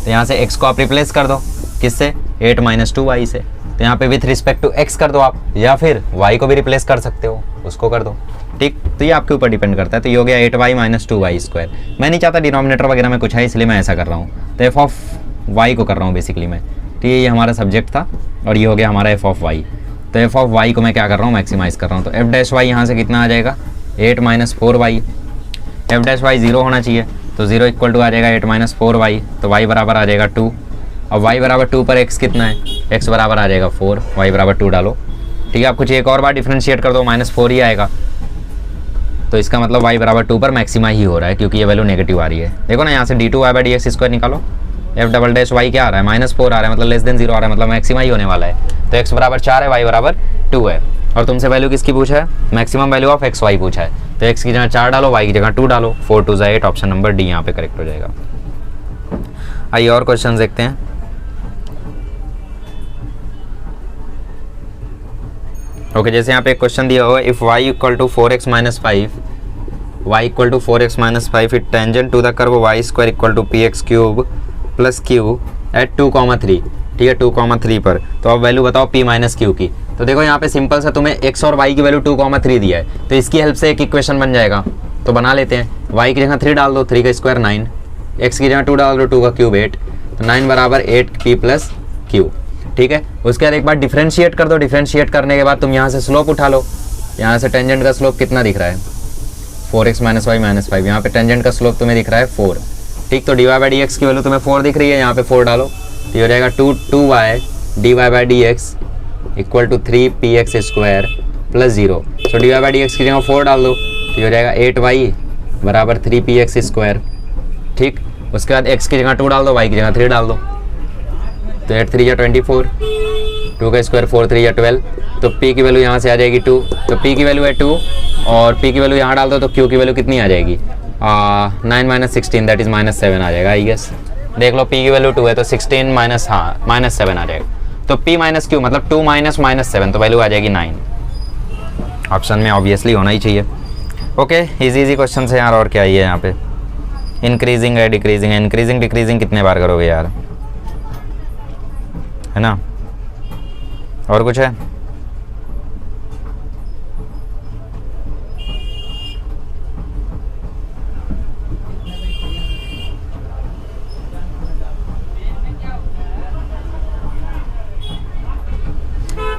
तो यहाँ से x को आप रिप्लेस कर दो किससे, 8 - 2y से। तो यहाँ पे विथ रिस्पेक्ट टू x कर दो आप, या फिर y को भी रिप्लेस कर सकते हो, उसको कर दो, ठीक। तो ये आपके ऊपर डिपेंड करता है। तो ये हो गया 8y - 2y²। मैं नहीं चाहता डिनोमिनेटर वगैरह में कुछ है, इसलिए मैं ऐसा कर रहा हूँ। तो f ऑफ y को कर रहा हूँ बेसिकली मैं, तो ये हमारा सब्जेक्ट था और ये हो गया हमारा f ऑफ y। तो f ऑफ y को मैं क्या कर रहा हूँ, मैक्सिमाइज कर रहा हूँ। तो f' यहाँ से कितना आ जाएगा, 8 - 4y। f' 0 होना चाहिए, तो 0 इक्वल टू आ जाएगा 8 - 4y, तो y बराबर आ जाएगा 2। अब y बराबर 2 पर x कितना है, x बराबर आ जाएगा 4, y बराबर 2 डालो, ठीक है। आप कुछ एक और बार डिफ्रेंशिएट कर दो, -4 ही आएगा। तो इसका मतलब y बराबर 2 पर मैक्सिमा ही हो रहा है क्योंकि ये वैल्यू नेगेटिव आ रही है। देखो ना यहाँ से d2y/dx² निकालो, f'' क्या आ रहा है, -4 आ रहा है, मतलब लेस देन 0 आ रहा है, मतलब मैक्सिमा ही होने वाला है। तो x बराबर 4 है, y बराबर 2 है। और तुमसे वैल्यू किसकी पूछा है, मैक्सिमम वैल्यू ऑफ xy पूछा है। तो x की जगह 4 डालो, y की जगह 2 डालो, 4 2 8, ऑप्शन नंबर डी यहाँ पे करेक्ट हो जाएगा। आइए और क्वेश्चन देखते हैं। ओके, जैसे यहाँ पे एक क्वेश्चन दिया हुआ है, if y equal to 4x - 5, y equal to 4x - 5 it tangent to the curve y² equal to px³ + q at 2,3, ठीक है, 2,3 पर। तो अब वैल्यू बताओ p - q की। तो देखो यहाँ पे सिंपल सा तुम्हें x और y की वैल्यू 2,3 दिया है, तो इसकी हेल्प से एक इक्वेशन बन जाएगा। तो बना लेते हैं, y की जगह 3 डाल दो, 3 का स्क्वायर 9, x की जगह 2 डाल दो, 2 का क्यूब 8, तो 9 बराबर 8p + q, ठीक है। उसके बाद एक बार डिफ्रेंशिएट कर दो, डिफ्रेंशिएट करने के बाद तुम यहाँ से स्लोप उठा लो। यहाँ से टेंजेंट का स्लोप कितना दिख रहा है, 4x - y - 5, यहाँ पे टेंजेंट का स्लोप तुम्हें दिख रहा है 4, ठीक। तो dy/dx की वैल्यू तुम्हें 4 दिख रही है, यहाँ पे 4 डालो, तो ये हो जाएगा 2y dy/dx equal to 3px² + 0। So dy/dx की जगह 4 डाल दो, तो ये हो जाएगा 8y बराबर 3px², ठीक। उसके बाद x की जगह 2 डाल दो, y की जगह 3 डाल दो, तो 8 3 या 24, 2 का स्क्वायर 4 3 या 12, तो p की वैल्यू यहाँ से आ जाएगी 2, तो p की वैल्यू है 2 और p की वैल्यू यहाँ डाल दो, तो q की वैल्यू कितनी आ जाएगी, 9 - 16 दैट इज -7 आ जाएगा, आई गेस। देख लो p की वैल्यू 2 है, तो 16 -7 आ जाएगा। तो p - q मतलब 2 - -7, तो वैल्यू आ जाएगी 9। ऑप्शन में ऑब्वियसली होना ही चाहिए। ओके, इजी क्वेश्चन है यार, और क्या ही है यहाँ पे। इंक्रीजिंग है, डिक्रीजिंग है, इंक्रीजिंग डिक्रीजिंग कितने बार करोगे यार, है ना। और कुछ है,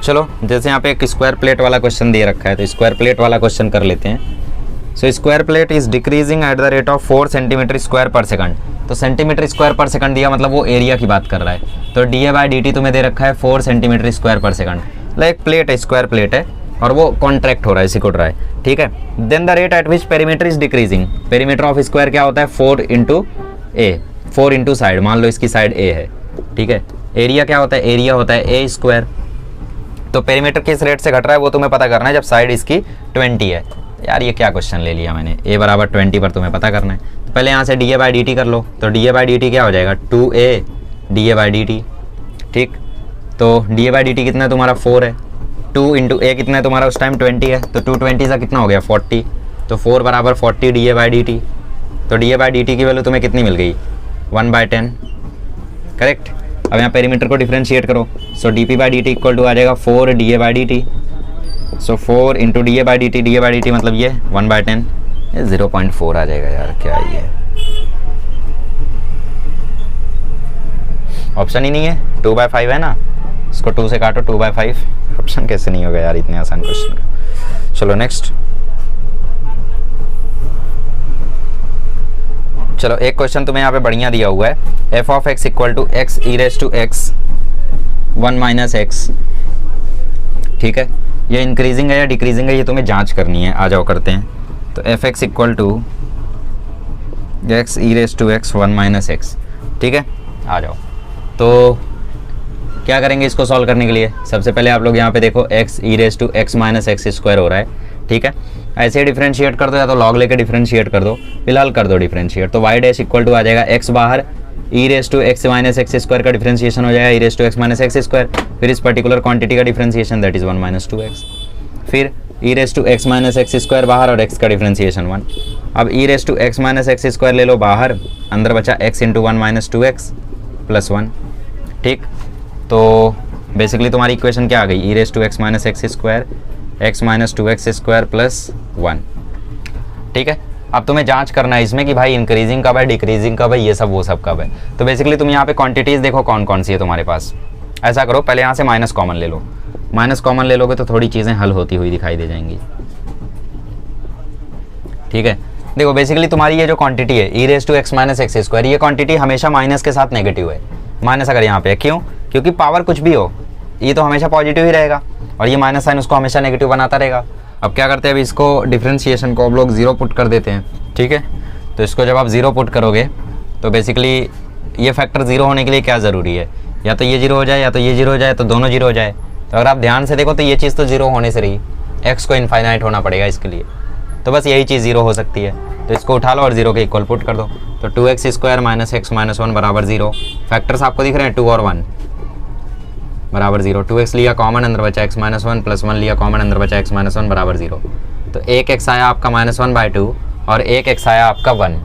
चलो जैसे यहाँ पे एक स्क्वायर प्लेट वाला क्वेश्चन दे रखा है, तो स्क्वायर प्लेट वाला क्वेश्चन कर लेते हैं। So square plate is decreasing eight the rate of 4 cm² पर सेकंड। तो सेंटीमीटर² पर सेकंड दिया, मतलब वो एरिया की बात कर रहा है। तो da/dt तुम्हें दे रखा है 4 cm² पर सेकंड, मतलब एक प्लेट है, स्क्वायर प्लेट है और वो कॉन्ट्रैक्ट हो रहा है, सिकुड़ रहा है, ठीक है। Then the rate at which perimeter is decreasing, perimeter of square क्या होता है 4 × a, 4 × साइड, मान लो इसकी साइड a है, ठीक है। एरिया क्या होता है, एरिया होता है a²। तो पेरीमीटर किस रेट से घट रहा है वो तुम्हें पता करना है जब साइड इसकी 20 है। यार ये क्या क्वेश्चन ले लिया मैंने, a बराबर 20 पर तुम्हें पता करना है। तो पहले यहाँ से da/dt कर लो, तो da/dt क्या हो जाएगा 2a da/dt, ठीक। तो da/dt कितना है तुम्हारा 4 है, 2 × a कितना है तुम्हारा उस टाइम 20 है, तो 220 का कितना हो गया 40, तो 4 बराबर 40 da/dt। तो da/dt की वैल्यू तुम्हें कितनी मिल गई 1/10, करेक्ट। अब यहाँ पेरीमीटर को डिफरेंशिएट करो, so d p by d t equal to आ जाएगा 4 d a by d t. So 4 into d a by d t मतलब ये 1/10, ये 0.4 आ जाएगा यार, क्या है ये, ऑप्शन ही नहीं है। 2/5 है ना, इसको 2 से काटो, 2/5 ऑप्शन कैसे नहीं होगा यार इतने आसान क्वेश्चन का। चलो नेक्स्ट, चलो एक क्वेश्चन तुम्हें यहाँ पे बढ़िया दिया हुआ है, f of x equal to x e raise to x 1 minus x, ठीक है। ये इंक्रीजिंग है या डिक्रीजिंग है ये तुम्हें जांच करनी है, आ जाओ करते हैं। तो f x equal to x e raise to x 1 minus x, ठीक है, आ जाओ। तो क्या करेंगे इसको सॉल्व करने के लिए, सबसे पहले आप लोग यहाँ पे देखो x e raise to x minus x square हो रहा है, ठीक है। ऐसे ही डिफरेंशिएट कर दो या तो लॉग लेके डिफरेंशिएट कर दो, फिलहाल कर दो डिफरेंशिएट। तो वाई डैश इक्वल टू आ जाएगा एक्स बाहर, e raise to x minus x square का डिफरेंशिएशन हो जाएगा e raise to x minus x square, फिर इस पर्टिकुलर क्वांटिटी का differentiation that is 1 minus 2x, फिर e raise to x minus x square बाहर और x का डिफरेंशिएशन 1। अब e raise to x minus x square ले लो बाहर, अंदर बचा x into 1 minus 2x plus 1, ठीक। तो बेसिकली तुम्हारी इक्वेशन क्या आ गई, e raise to x minus x square x minus 2x square plus 1, ठीक है। अब तुम्हें जांच करना है इसमें कि भाई इंक्रीजिंग कब है, डिक्रीजिंग कब है, ये सब वो सब कब है। तो बेसिकली तुम यहाँ पे क्वांटिटीज़ देखो कौन कौन सी है तुम्हारे पास। ऐसा करो पहले यहाँ से माइनस कॉमन ले लो, माइनस कॉमन ले लोगे तो थोड़ी चीज़ें हल होती हुई दिखाई दे जाएंगी, ठीक है। देखो बेसिकली तुम्हारी ये जो क्वांटिटी है e raise to x minus x square, ये क्वांटिटी हमेशा माइनस के साथ नेगेटिव है। माइनस अगर यहाँ पे है, क्यों, क्योंकि पावर कुछ भी हो ये तो हमेशा पॉजिटिव ही रहेगा और ये माइनस साइन उसको हमेशा नेगेटिव बनाता रहेगा। अब क्या करते हैं, अभी इसको डिफरेंशिएशन को अब लोग 0 पुट कर देते हैं, ठीक है। तो इसको जब आप 0 पुट करोगे तो बेसिकली ये फैक्टर 0 होने के लिए क्या ज़रूरी है, या तो ये 0 हो जाए या तो ये 0 हो जाए, तो दोनों 0 हो जाए। तो अगर आप ध्यान से देखो तो ये चीज़ तो 0 होने से रही, x को इनफाइनाइट होना पड़ेगा इसके लिए, तो बस यही चीज़ 0 हो सकती है। तो इसको उठा लो और 0 के इक्वल पुट कर दो, तो 2x square minus x minus 1 बराबर 0। फैक्टर्स आपको दिख रहे हैं 2 और 1 बराबर 0। 2x लिया कॉमन, अंदर बचा x माइनस 1 प्लस 1 लिया कॉमन, अंदर बचा x माइनस 1 बराबर 0। तो एक x आया आपका -1/2 और एक x आया आपका 1,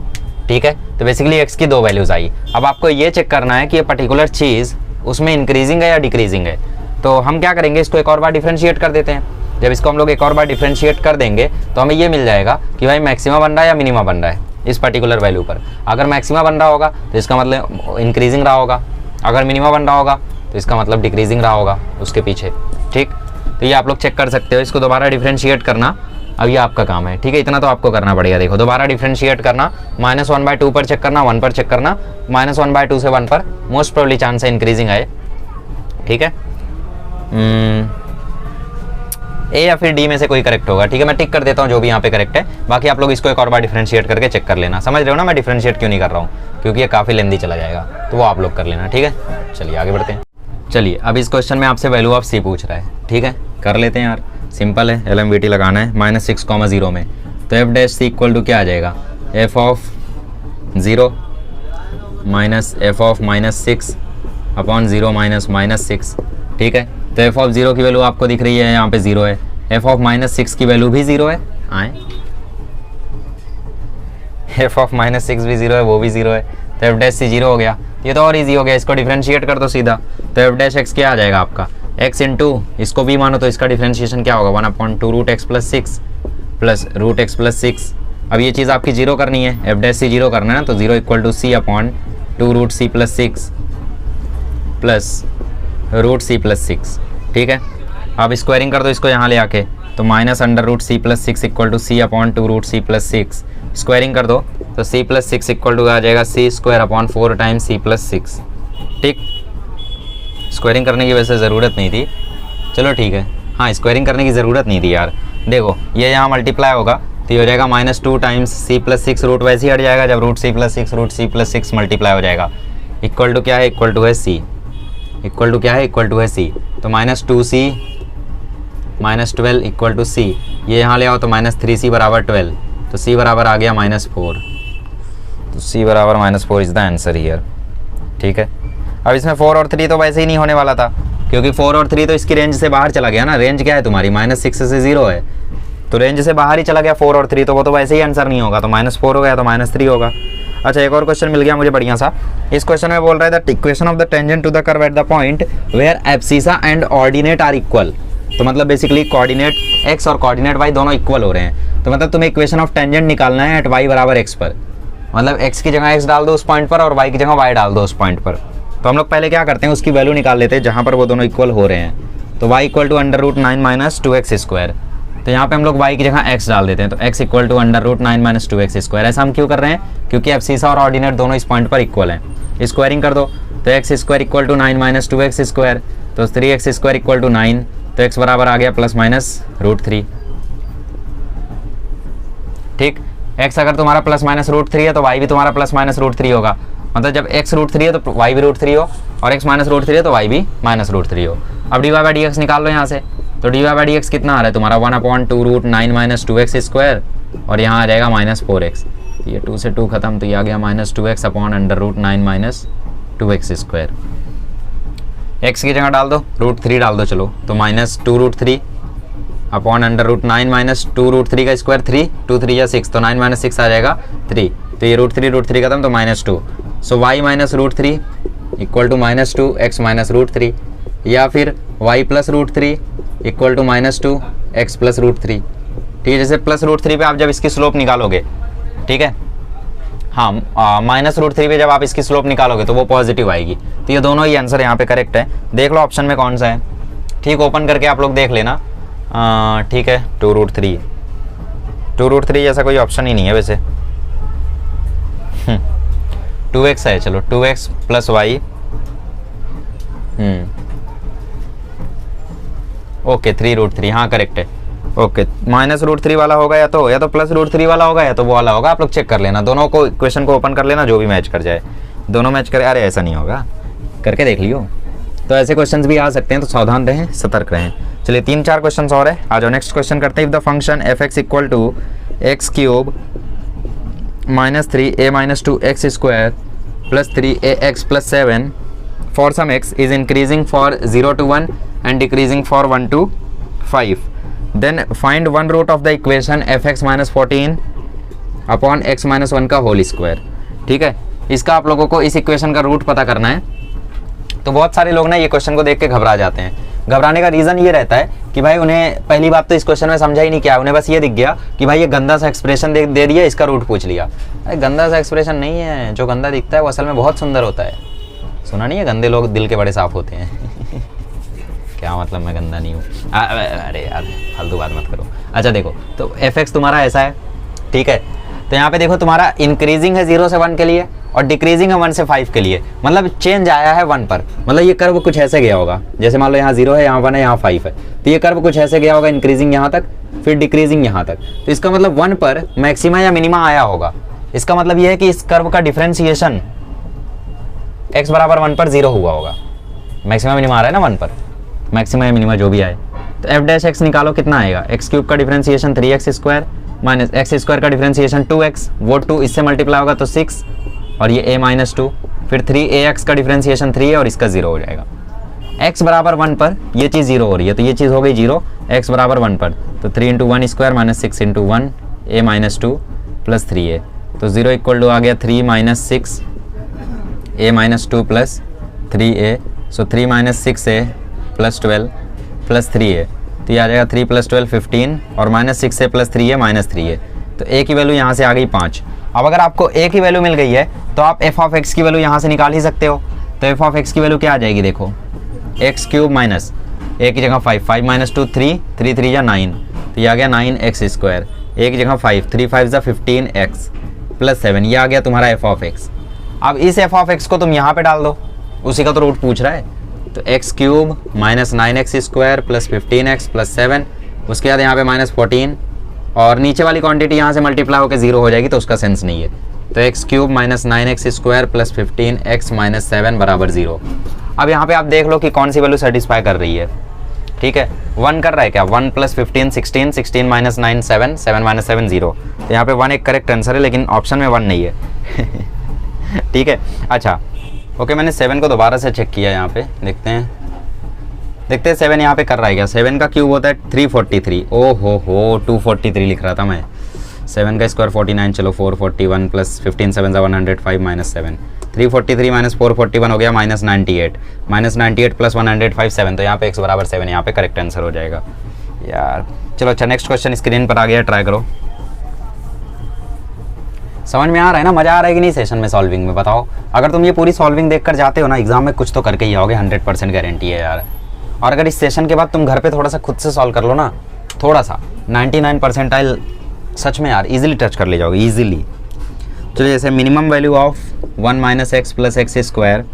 ठीक है। तो बेसिकली x की 2 वैल्यूज़ आई। अब आपको ये चेक करना है कि ये पर्टिकुलर चीज़ उसमें इंक्रीजिंग है या डिक्रीजिंग है। तो हम क्या करेंगे, इसको एक और बार डिफरेंशिएट कर देते हैं। जब इसको हम लोग एक और बार डिफरेंशिएट कर देंगे तो हमें ये मिल जाएगा कि भाई मैक्सिमा बन रहा है या मिनिमा बन रहा है इस पर्टिकुलर वैल्यू पर। अगर मैक्सिमा बन रहा होगा तो इसका मतलब इंक्रीजिंग रहा होगा, अगर मिनिमा बन रहा होगा तो इसका मतलब डिक्रीजिंग रहा होगा उसके पीछे, ठीक। तो ये आप लोग चेक कर सकते हो। इसको दोबारा डिफरेंशिएट करना अब ये आपका काम है, ठीक है। इतना तो आपको करना पड़ेगा। देखो दोबारा डिफरेंशिएट करना, -1/2 पर चेक करना, 1 पर चेक करना, -1/2 से 1 पर मोस्ट प्रोबेबली चांस है इंक्रीजिंग आए, ठीक है। ए या फिर डी में से कोई करेक्ट होगा, ठीक है। मैं टिक कर देता हूँ जो भी यहाँ पे करेक्ट है, बाकी आप लोग इसको एक और बार डिफरेंशिएट करके चेक कर लेना। समझ रहे हो ना मैं डिफरेंशिएट क्यों नहीं कर रहा हूँ, क्योंकि ये काफ़ी लेंदी चला जाएगा, तो वो आप लोग कर लेना, ठीक है। चलिए आगे बढ़ते हैं। चलिए अब इस क्वेश्चन में आपसे वैल्यू ऑफ सी पूछ रहा है, ठीक है, कर लेते हैं यार, सिंपल है। LMVT लगाना है -6, 0 में, तो f dash c equal to क्या आ जाएगा, f of 0 minus f of -6 upon 0 minus -6, ठीक है। तो एफ ऑफ 0 की वैल्यू आपको दिख रही है, यहाँ पे 0 है। एफ ऑफ -6 की वैल्यू भी 0 है, आए एफ ऑफ -6 भी 0 है, वो भी 0 है। तो एफ डैश सी 0 हो गया। ये तो और इजी हो गया, इसको डिफरेंशिएट कर दो सीधा। तो एफ डैश एक्स क्या आ जाएगा आपका, x इंटू इसको भी मानो तो इसका डिफरेंशिएशन क्या होगा, 1/2 root x plus 6 plus root x plus 6। अब ये चीज़ आपकी 0 करनी है, एफ डैश सी 0 करना है ना, तो 0 equal to c upon 2 root c plus 6 plus root c plus 6, ठीक है। अब स्क्वायरिंग कर दो इसको यहाँ ले आके, तो -√c plus 6 equal to c upon 2 root c plus 6। Squaring कर दो तो c प्लस 6 इक्वल टू आ जाएगा c square upon 4 times c plus 6, ठीक। स्क्वायरिंग करने की वैसे ज़रूरत नहीं थी, चलो ठीक है। हाँ स्क्वायरिंग करने की ज़रूरत नहीं थी यार। देखो ये यहाँ मल्टीप्लाई होगा तो ये हो जाएगा -2 टाइम्स c प्लस 6, रूट वैसे ही हट जाएगा जब root c plus 6 root c plus 6 multiply हो जाएगा। इक्वल टू क्या है, इक्वल टू है c, इक्वल टू क्या है, इक्वल टू है c। तो -2c -12 इक्वल टू c, ये यहाँ ले आओ तो -3c बराबर 12, तो c बराबर आ गया -4। तो c बराबर -4 इज़ द आंसर हियर, ठीक है। अब इसमें 4 और 3 तो वैसे ही नहीं होने वाला था, क्योंकि 4 और 3 तो इसकी रेंज से बाहर चला गया ना। रेंज क्या है तुम्हारी, -6 से 0 है, तो रेंज से बाहर ही चला गया 4 और 3, तो वो तो वैसे ही आंसर नहीं होगा। तो -4 हो गया तो -3 होगा। अच्छा एक और क्वेश्चन मिल गया मुझे बढ़िया सा। इस क्वेश्चन में बोल रहा है that equation of the tangent to the curve at the point where abscissa and ordinate are equal. तो मतलब बेसिकली कोऑर्डिनेट x और कोऑर्डिनेट y दोनों इक्वल हो रहे हैं, तो मतलब तुम्हें इक्वेशन ऑफ टेंजेंट निकालना है एट y बराबर x पर। मतलब x की जगह x डाल दो उस पॉइंट पर और y की जगह y डाल दो उस पॉइंट पर। तो हम लोग पहले क्या करते हैं, उसकी वैल्यू निकाल लेते हैं जहाँ पर वो दोनों इक्वल हो रहे हैं। तो y equal to under root 9 minus 2x square. तो यहाँ पे हम लोग y की जगह x डाल देते हैं, तो x equal to under root 9 minus 2x square. ऐसा हम क्यों कर रहे हैं, क्योंकि एब्सिसा और ऑर्डिनेट दोनों इस पॉइंट पर इक्वल हैं। स्क्वायरिंग कर दो, तो x square equal to 9 minus 2x square, तो 3x स्क्वायर इक्वल टू 9, तो x बराबर आ गया प्लस माइनस रूट 3। ठीक, x अगर तुम्हारा प्लस माइनस रूट 3 है तो y भी तुम्हारा प्लस माइनस रूट 3 होगा। मतलब जब x रूट 3 है तो y भी रूट 3 हो, और x माइनस रूट 3 है तो y भी माइनस रूट 3 हो। अब dy बाई dx निकाल लो यहाँ से, तो dy बाई dx कितना आ रहा है तुम्हारा 1/2 रूट 9 माइनस 2x स्क्वायर, और यहाँ आ जाएगा माइनस 4x। तो ये 2 से 2 खत्म, तो ये आ गया minus 2x upon under root 9 minus 2x square. x की जगह डाल दो रूट 3 डाल दो, चलो तो minus 2 root 3 upon under root 9 minus 2 root 3 का स्क्वायर 3, 2 3 या 6, तो 9 माइनस 6 आ जाएगा 3। तो ये रूट 3 खत्म, तो minus 2। So y minus root 3 equal to minus 2 x minus root 3, या फिर y plus root 3 equal to minus 2 x plus root 3। ठीक है, जैसे प्लस रूट 3 पे आप जब इसकी स्लोप निकालोगे, ठीक है, हाँ माइनस रूट 3 पे जब आप इसकी स्लोप निकालोगे तो वो पॉजिटिव आएगी। तो ये दोनों ही आंसर यहाँ पे करेक्ट है। देख लो ऑप्शन में कौन सा है। ठीक, ओपन करके आप लोग देख लेना। ठीक है, 2 रूट 3 जैसा कोई ऑप्शन ही नहीं है वैसे। 2x है, चलो 2x plus y। Okay 3 root 3, हाँ करेक्ट है। ओके, माइनस रूट 3 वाला होगा या तो प्लस रूट 3 वाला होगा या तो वो वाला होगा। आप लोग चेक कर लेना, दोनों को इक्वेशन को ओपन कर लेना, जो भी मैच कर जाए। दोनों मैच करे, अरे ऐसा नहीं होगा, करके देख लियो। तो ऐसे क्वेश्चंस भी आ सकते हैं, तो सावधान रहें, सतर्क रहें। चलिए 3-4 क्वेश्चंस और है, आ जाओ नेक्स्ट क्वेश्चन करते हैं। If the function f x equal to x cube minus 3a minus 2x square plus 3ax plus 7 for some x is increasing for 0 to 1 and decreasing for 1 to 5, then find one root of the equation f x minus 14 upon x minus 1 का whole square. ठीक है, इसका आप लोगों को इस equation का root पता करना है। तो बहुत सारे लोग ना ये क्वेश्चन को देख के घबरा जाते हैं। घबराने का रीज़न ये रहता है कि भाई उन्हें पहली बात तो इस क्वेश्चन में समझा ही नहीं क्या, उन्हें बस ये दिख गया कि भाई ये गंदा सा एक्सप्रेशन दे दिया, इसका रूट पूछ लिया। अरे गंदा सा एक्सप्रेशन नहीं है, जो गंदा दिखता है वो असल में बहुत सुंदर होता है। सुना नहीं है, गंदे लोग दिल के बड़े साफ होते हैं। क्या मतलब मैं गंदा नहीं हूँ? अरे यार फालतू बात मत करो। अच्छा देखो, तो एफ एक्स तुम्हारा ऐसा है, ठीक है। तो यहाँ पे देखो तुम्हारा इंक्रीजिंग है 0 से 1 के लिए और डिक्रीजिंग है 1 से 5 के लिए, मतलब चेंज आया है 1 पर। मतलब ये कर्व कुछ ऐसे गया होगा, जैसे मान लो यहाँ 0 है, यहाँ 1 है, यहाँ 5 है, तो ये कर्व कुछ ऐसे गया होगा, इंक्रीजिंग यहाँ तक, फिर डिक्रीजिंग यहाँ तक। तो इसका मतलब 1 पर मैक्सिमा या मिनिमा आया होगा। इसका मतलब ये है कि इस कर्व का डिफ्रेंसिएशन x बराबर 1 पर 0 हुआ होगा। मैक्सिमा मिनिमा आ रहा है ना 1 पर, मैक्सिमा या मिनिमा जो भी आए। तो एफ डैश एक्स निकालो, कितना आएगा, एक्स क्यूब का differentiation 3x square minus x square का डिफ्रेंसिएशन 2x, वो 2 इससे मल्टीप्लाई होगा तो 6, और ये a माइनस 2, फिर 3ax का डिफ्रेंसिएशन 3 है और इसका 0 हो जाएगा। x बराबर 1 पर ये चीज़ 0 हो रही है, तो ये चीज़ हो गई 0, x बराबर 1 पर, तो 3 × 1 square minus 6 × 1 a minus 2 plus 3a, तो 0 इक्वल टू आ गया 3 minus 6 a minus 2 plus 3a, so 3 minus 6a plus 12 plus 3a, तो ये आ जाएगा 3 प्लस 12 15, और minus 6a plus 3a minus 3a, तो a की वैल्यू यहाँ से आ गई 5। अब अगर आपको a की वैल्यू मिल गई है तो आप f ऑफ x की वैल्यू यहाँ से निकाल ही सकते हो। तो f ऑफ x की वैल्यू क्या आ जाएगी, देखो एक्स क्यूब माइनस a की जगह 5, 5 माइनस 2 3, 3 3 या 9, तो ये आ गया 9x स्क्वायर, a की जगह 5, 3 5 जा 15x प्लस 7, ये आ गया तुम्हारा f ऑफ x। अब इस f ऑफ x को तुम यहाँ पे डाल दो, उसी का तो रूट पूछ रहा है। तो x cube minus 9x square plus 15x plus 7, उसके बाद यहाँ पे माइनस 14, और नीचे वाली क्वांटिटी यहाँ से मल्टीप्लाई होकर 0 हो जाएगी, तो उसका सेंस नहीं है। तो x cube minus 9x square plus 15x minus 7 बराबर 0। अब यहाँ पे आप देख लो कि कौन सी वैल्यू सेटिस्फाई कर रही है। ठीक है, 1 कर रहा है क्या, 1 प्लस 15 16, 16 माइनस 9 7, 7 माइनस 7 0, तो यहाँ पे 1 एक करेक्ट आंसर है, लेकिन ऑप्शन में 1 नहीं है। ठीक है, अच्छा ओके, मैंने 7 को दोबारा से चेक किया, यहाँ पे देखते हैं 7 यहाँ पे कर रहा है क्या। 7 का क्यूब होता है 343, ओ हो 243 लिख रहा था मैं, 7 का स्क्वायर 49, चलो 441 प्लस 15 7 105 माइनस 7, 343 माइनस 441 हो गया -98 प्लस 105 7, तो यहाँ पे x बराबर 7, यहाँ पे करेक्ट आंसर हो जाएगा यार। चलो अच्छा, नेक्स्ट क्वेश्चन स्क्रीन पर आ गया, ट्राई करो। समझ में आ रहा है ना, मज़ा आ रहा है कि नहीं सेशन में सॉल्विंग में, बताओ। अगर तुम ये पूरी सॉल्विंग देख कर जाते हो ना एग्जाम में, कुछ तो करके ही आओगे, 100% गारंटी है यार। और अगर इस सेशन के बाद तुम घर पे थोड़ा सा खुद से सॉल्व कर लो ना, थोड़ा सा 99 परसेंटाइल सच में यार इजीली टच कर ले जाओगे, इजीली। चलिए जैसे minimum value of 1 minus x plus x square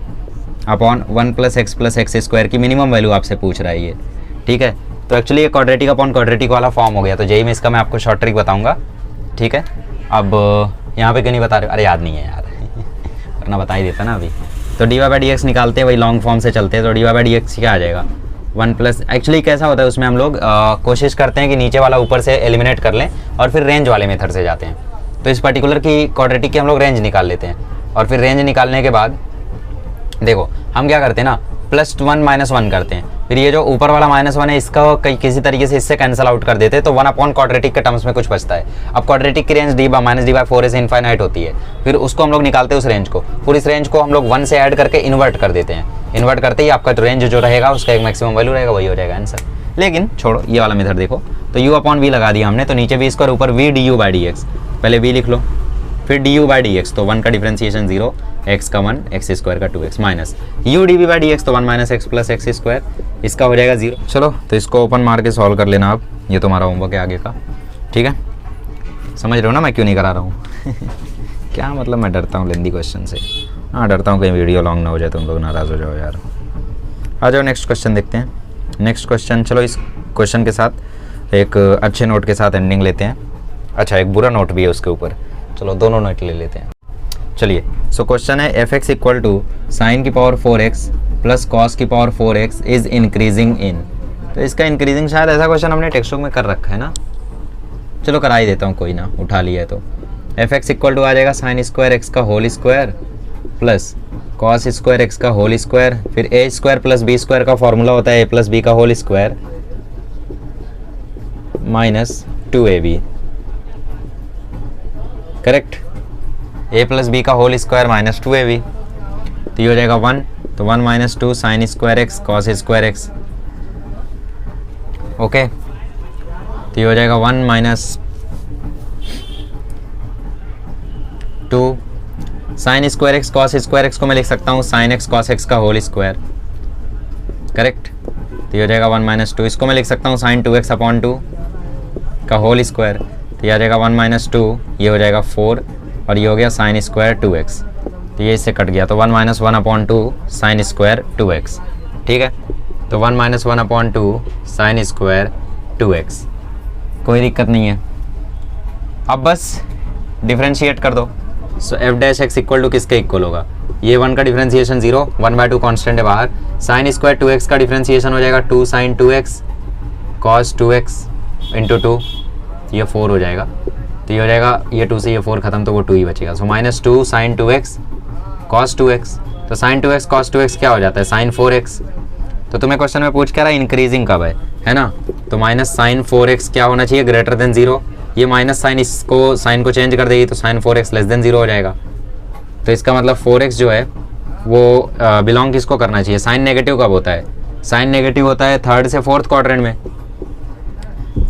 upon 1 plus x square की मिनिमम वैल्यू आपसे पूछ रहा है ये, ठीक है। तो एक्चुअली ये क्वाड्रेटिक अपॉन क्वाड्रेटिक वाला फॉर्म हो गया, तो जेई में इसका मैं आपको शॉर्ट ट्रिक बताऊंगा, ठीक है। अब यहाँ पे क्यों नहीं बता रहे, अरे याद नहीं है यार वरना बता ही देता ना अभी। तो d y by d x निकालते हैं, वही लॉन्ग फॉर्म से चलते हैं। तो d y by d x क्या आ जाएगा 1 प्लस, एक्चुअली कैसा होता है उसमें हम लोग कोशिश करते हैं कि नीचे वाला ऊपर से एलिमिनेट कर लें और फिर रेंज वाले मेथड से जाते हैं। तो इस पर्टिकुलर की क्वाड्रेटिक की हम लोग रेंज निकाल लेते हैं, और फिर रेंज निकालने के बाद देखो हम क्या करते हैं ना, +1 -1 करते हैं, फिर ये जो ऊपर वाला -1 है इसका किसी तरीके से इससे कैंसिल आउट कर देते हैं, तो 1 अपॉन क्वाड्रेटिक के टर्म्स में कुछ बचता है। अब क्वाड्रेटिक की रेंज d/-d/4 से इनफाइनाइट होती है, फिर उसको हम लोग निकालते हैं उस रेंज को, फिर इस रेंज को हम लोग 1 से ऐड करके इन्वर्ट कर देते हैं। इन्वर्ट करते ही आपका रेंज जो रहेगा उसका एक मैक्सिमम वैल्यू रहेगा, वही हो जाएगा आंसर। लेकिन छोड़ो ये वाला मेथड देखो, तो u/v लगा दिया हमने, तो नीचे v स्क्वायर ऊपर v du/dx, पहले v लिख लो फिर du/dx, तो 1 का डिफरेंशिएशन 0, x का 1, x स्क्वायर का 2x माइनस u/dx, तो 1 minus x plus x square, इसका हो जाएगा 0। चलो तो इसको ओपन मार के सॉल्व कर लेना आप, ये तुम्हारा होमवर्क है आगे का, ठीक है। समझ रहे हो ना मैं क्यों नहीं करा रहा हूँ क्या मतलब, मैं डरता हूँ लेंदी क्वेश्चन से, हाँ डरता हूँ कहीं वीडियो लॉन्ग ना हो जाए, तुम लोग नाराज़ हो जाओ यार। आ जाओ नेक्स्ट क्वेश्चन देखते हैं। नेक्स्ट क्वेश्चन, चलो इस क्वेश्चन के साथ एक अच्छे नोट के साथ एंडिंग लेते हैं। अच्छा एक बुरा नोट भी है उसके ऊपर, चलो दोनों नोट ले लेते हैं। चलिए सो क्वेश्चन है f(x) इक्वल टू sin की पावर 4x प्लस cos की power 4x is increasing in. तो इसका इंक्रीजिंग शायद ऐसा क्वेश्चन हमने टेक्स्ट बुक में कर रखा है ना, चलो करा ही देता हूँ, कोई ना उठा लिया है तो। f(x) इक्वल टू आ जाएगा sin स्क्वायर x का whole square plus cos square x का होल स्क्वायर, फिर a square plus b square का फॉर्मूला होता है a प्लस b का whole square minus 2ab, correct. a plus b का होल स्क्वायर माइनस 2ab, तो ये हो जाएगा 1, तो 1 minus 2 sin square x cos square x, okay. तो ये हो जाएगा 1 minus 2 sin square x cos square x को मैं लिख सकता हूँ sin x cos x का होल स्क्वायर, करेक्ट। तो ये हो जाएगा 1 माइनस 2, इसको मैं लिख सकता हूँ sin 2x अपॉन 2 का होल स्क्वायर, तो ये आ जाएगा 1 माइनस 2, ये हो जाएगा 4, और ये हो गया sin स्क्वायर 2x, तो ये इससे कट गया, तो 1 minus 1 upon 2 sin square 2x, ठीक है। तो 1 minus 1 upon 2 sin square 2x, कोई दिक्कत नहीं है। अब बस डिफ्रेंशिएट कर दो, सो f(x) इक्वल टू किसके इक्वल होगा, ये 1 का डिफ्रेंशिएशन 0, 1/2 कॉन्स्टेंट है बाहर, sin स्क्वायर 2x का डिफ्रेंशिएशन हो जाएगा 2 sin 2x cos 2x into 2, ये 4 हो जाएगा, तो ये हो जाएगा, ये 2 से ये 4 खत्म, तो वो 2 ही बचेगा, so minus 2 sin 2x cos 2x, तो sin 2x cos 2x क्या हो जाता है sin 4x। तो तुम्हें क्वेश्चन में पूछ क्या रहा है इंक्रीजिंग कब है ना, तो माइनस sin 4x क्या होना चाहिए ग्रेटर देन 0, ये माइनस साइन इसको साइन को चेंज कर देगी, तो sin 4x लेस देन 0 हो जाएगा। तो इसका मतलब 4x जो है वो बिलोंग किसको करना चाहिए, साइन नेगेटिव कब होता है, साइन नेगेटिव होता है 3rd से 4th क्वाड्रेंट में,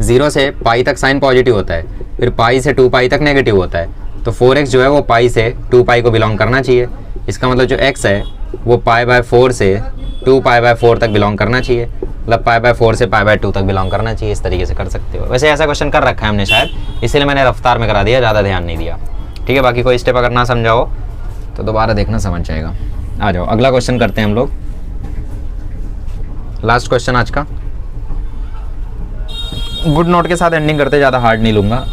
0 से पाई तक साइन पॉजिटिव होता है, फिर पाई से 2 पाई तक नेगेटिव होता है, तो 4x जो है वो पाई से 2 पाई को बिलोंग करना चाहिए। इसका मतलब जो x है वो π/4 से 2 π/4 तक बिलोंग करना चाहिए, मतलब π/4 से π/2 तक बिलोंग करना चाहिए। इस तरीके से कर सकते हो, वैसे ऐसा क्वेश्चन कर रखा है हमने शायद, इसीलिए मैंने रफ्तार में करा दिया, ज़्यादा ध्यान नहीं दिया, ठीक है। बाकी कोई स्टेप अगर ना समझाओ तो दोबारा देखना, समझ जाएगा। आ जाओ अगला क्वेश्चन करते हैं हम लोग, लास्ट क्वेश्चन आज का, गुड नोट के साथ एंडिंग करते, ज़्यादा हार्ड नहीं लूँगा।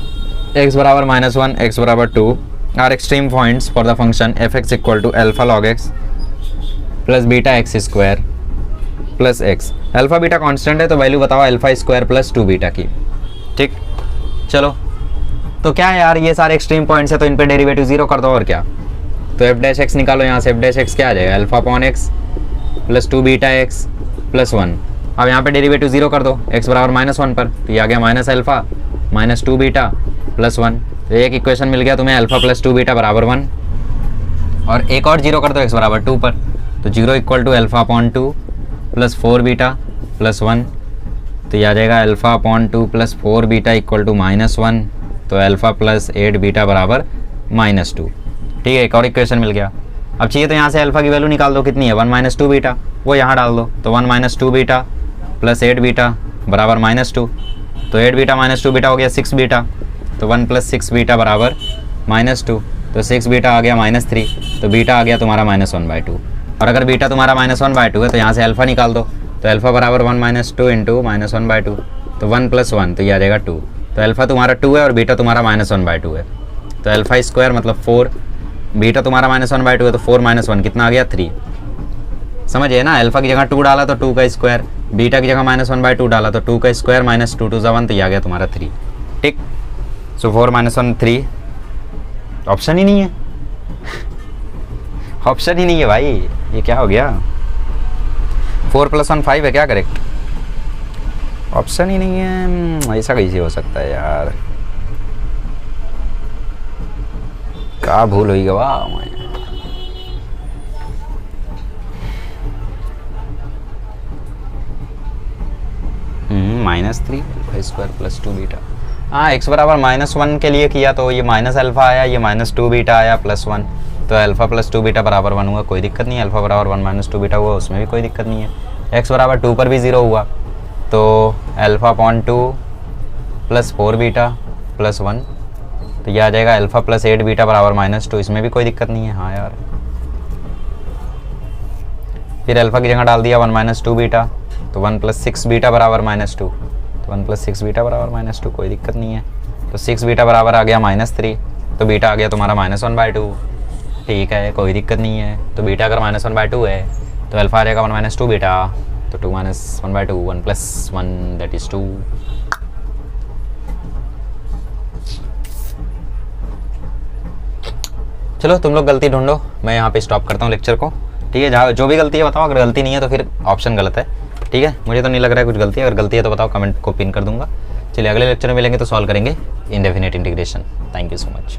x बराबर -1 x बराबर 2 are extreme points for the function f(x) equal to alpha log x plus beta x square plus x. Alpha beta constant है, तो वैल्यू बताओ अल्फा स्क्वायर प्लस 2 बीटा की, ठीक। चलो तो क्या है यार, ये सारे एक्सट्रीम पॉइंट्स है, तो इन पे डेरिवेटिव 0 कर दो, और क्या। तो f(x) निकालो यहाँ से, f(x) क्या आ जाएगा alpha upon x plus 2 beta x plus 1। अब यहाँ पे डेरिवेटिव 0 कर दो, x बराबर -1 पर, तो ये आ गया minus alpha minus 2 beta plus 1, तो एक इक्वेशन मिल गया तुम्हें अल्फा प्लस 2 बीटा बराबर 1, और एक और जीरो कर दो x बराबर 2 पर, तो 0 equal to alpha upon 2 plus 4 beta plus 1, तो ये आ जाएगा alpha upon 2 plus 4 beta equal to -1, तो अल्फा प्लस 8 बीटा बराबर -2। ठीक है, एक और इक्वेशन मिल गया। अब चाहिए तो यहाँ से अल्फा की वैल्यू निकाल दो, कितनी है 1 - 2 बीटा, वो यहाँ डाल दो, तो 1 - 2 बीटा प्लस 8 बीटा बराबर -2, तो 8 बीटा -2 बीटा हो गया 6 बीटा, तो 1 + 6 बीटा बराबर -2, तो 6 बीटा आ गया -3, तो बीटा आ गया तुम्हारा -1/2। और अगर बीटा तुम्हारा -1/2 है तो यहाँ से अल्फा निकाल दो, तो अल्फा बराबर 1 - 2 इंटू -1/2, तो 1 + 1, तो ये आ जाएगा 2, तो अल्फा तुम्हारा 2 है और बीटा तुम्हारा -1/2 है, तो अल्फा स्क्वायर मतलब 4, बीटा तुम्हारा -1/2 है तो 4 - 1 कितना आ गया 3। समझिए ना, अल्फा की जगह 2 डाला तो 2 का स्क्वायर, बीटा की जगह -1/2 डाला तो 2 का स्क्वायर -2 × 2 = 1, तो ये आ गया तुम्हारा 3। ठीक, सो 4 - 1 3, ऑप्शन ही नहीं है ऑप्शन ही नहीं है भाई, ये क्या हो गया। 4 + 1 5 है क्या करेक्ट, ऑप्शन ही नहीं है। ऐसा कैसे हो सकता है यार, क्या भूल हुई गवा मैं। -3 अल्फा स्क्वायर प्लस 2 बीटा, हाँ x बराबर -1 के लिए किया तो ये माइनस अल्फा आया, ये -2 बीटा आया +1, तो अल्फा प्लस 2 बीटा बराबर 1 हुआ, कोई दिक्कत नहीं है। अल्फा बराबर 1 - 2 बीटा हुआ, उसमें भी कोई दिक्कत नहीं है। x बराबर 2 पर भी 0 हुआ, तो alpha upon 2 plus 4 beta plus 1, तो यह आ जाएगा अल्फा प्लस 8 बीटा बराबर -2, इसमें भी कोई दिक्कत नहीं है। हाँ यार, फिर अल्फा की जगह डाल दिया 1 - 2 बीटा, तो 1 + 6 बीटा बराबर -2, तो 1 + 6 बीटा बराबर -2, कोई दिक्कत नहीं है। तो 6 बीटा बराबर आ गया -3, तो बीटा आ गया तुम्हारा -1/2। ठीक है, कोई दिक्कत नहीं है। तो बीटा अगर -1/2 है तो अल्फा आ जाएगा 1 - 2 बीटा, तो 2 - 1/2, 1 + 1 दैट इज़ 2। चलो तुम लोग गलती ढूंढो, मैं यहाँ पे स्टॉप करता हूँ लेक्चर को। ठीक है, जहाँ जो भी गलती है बताओ, अगर गलती नहीं है तो फिर ऑप्शन गलत है। ठीक है, मुझे तो नहीं लग रहा है कुछ गलती है, अगर गलती है तो बताओ, कमेंट को पिन कर दूंगा। चलिए अगले लेक्चर में मिलेंगे तो सॉल्व करेंगे indefinite integration. Thank you so much.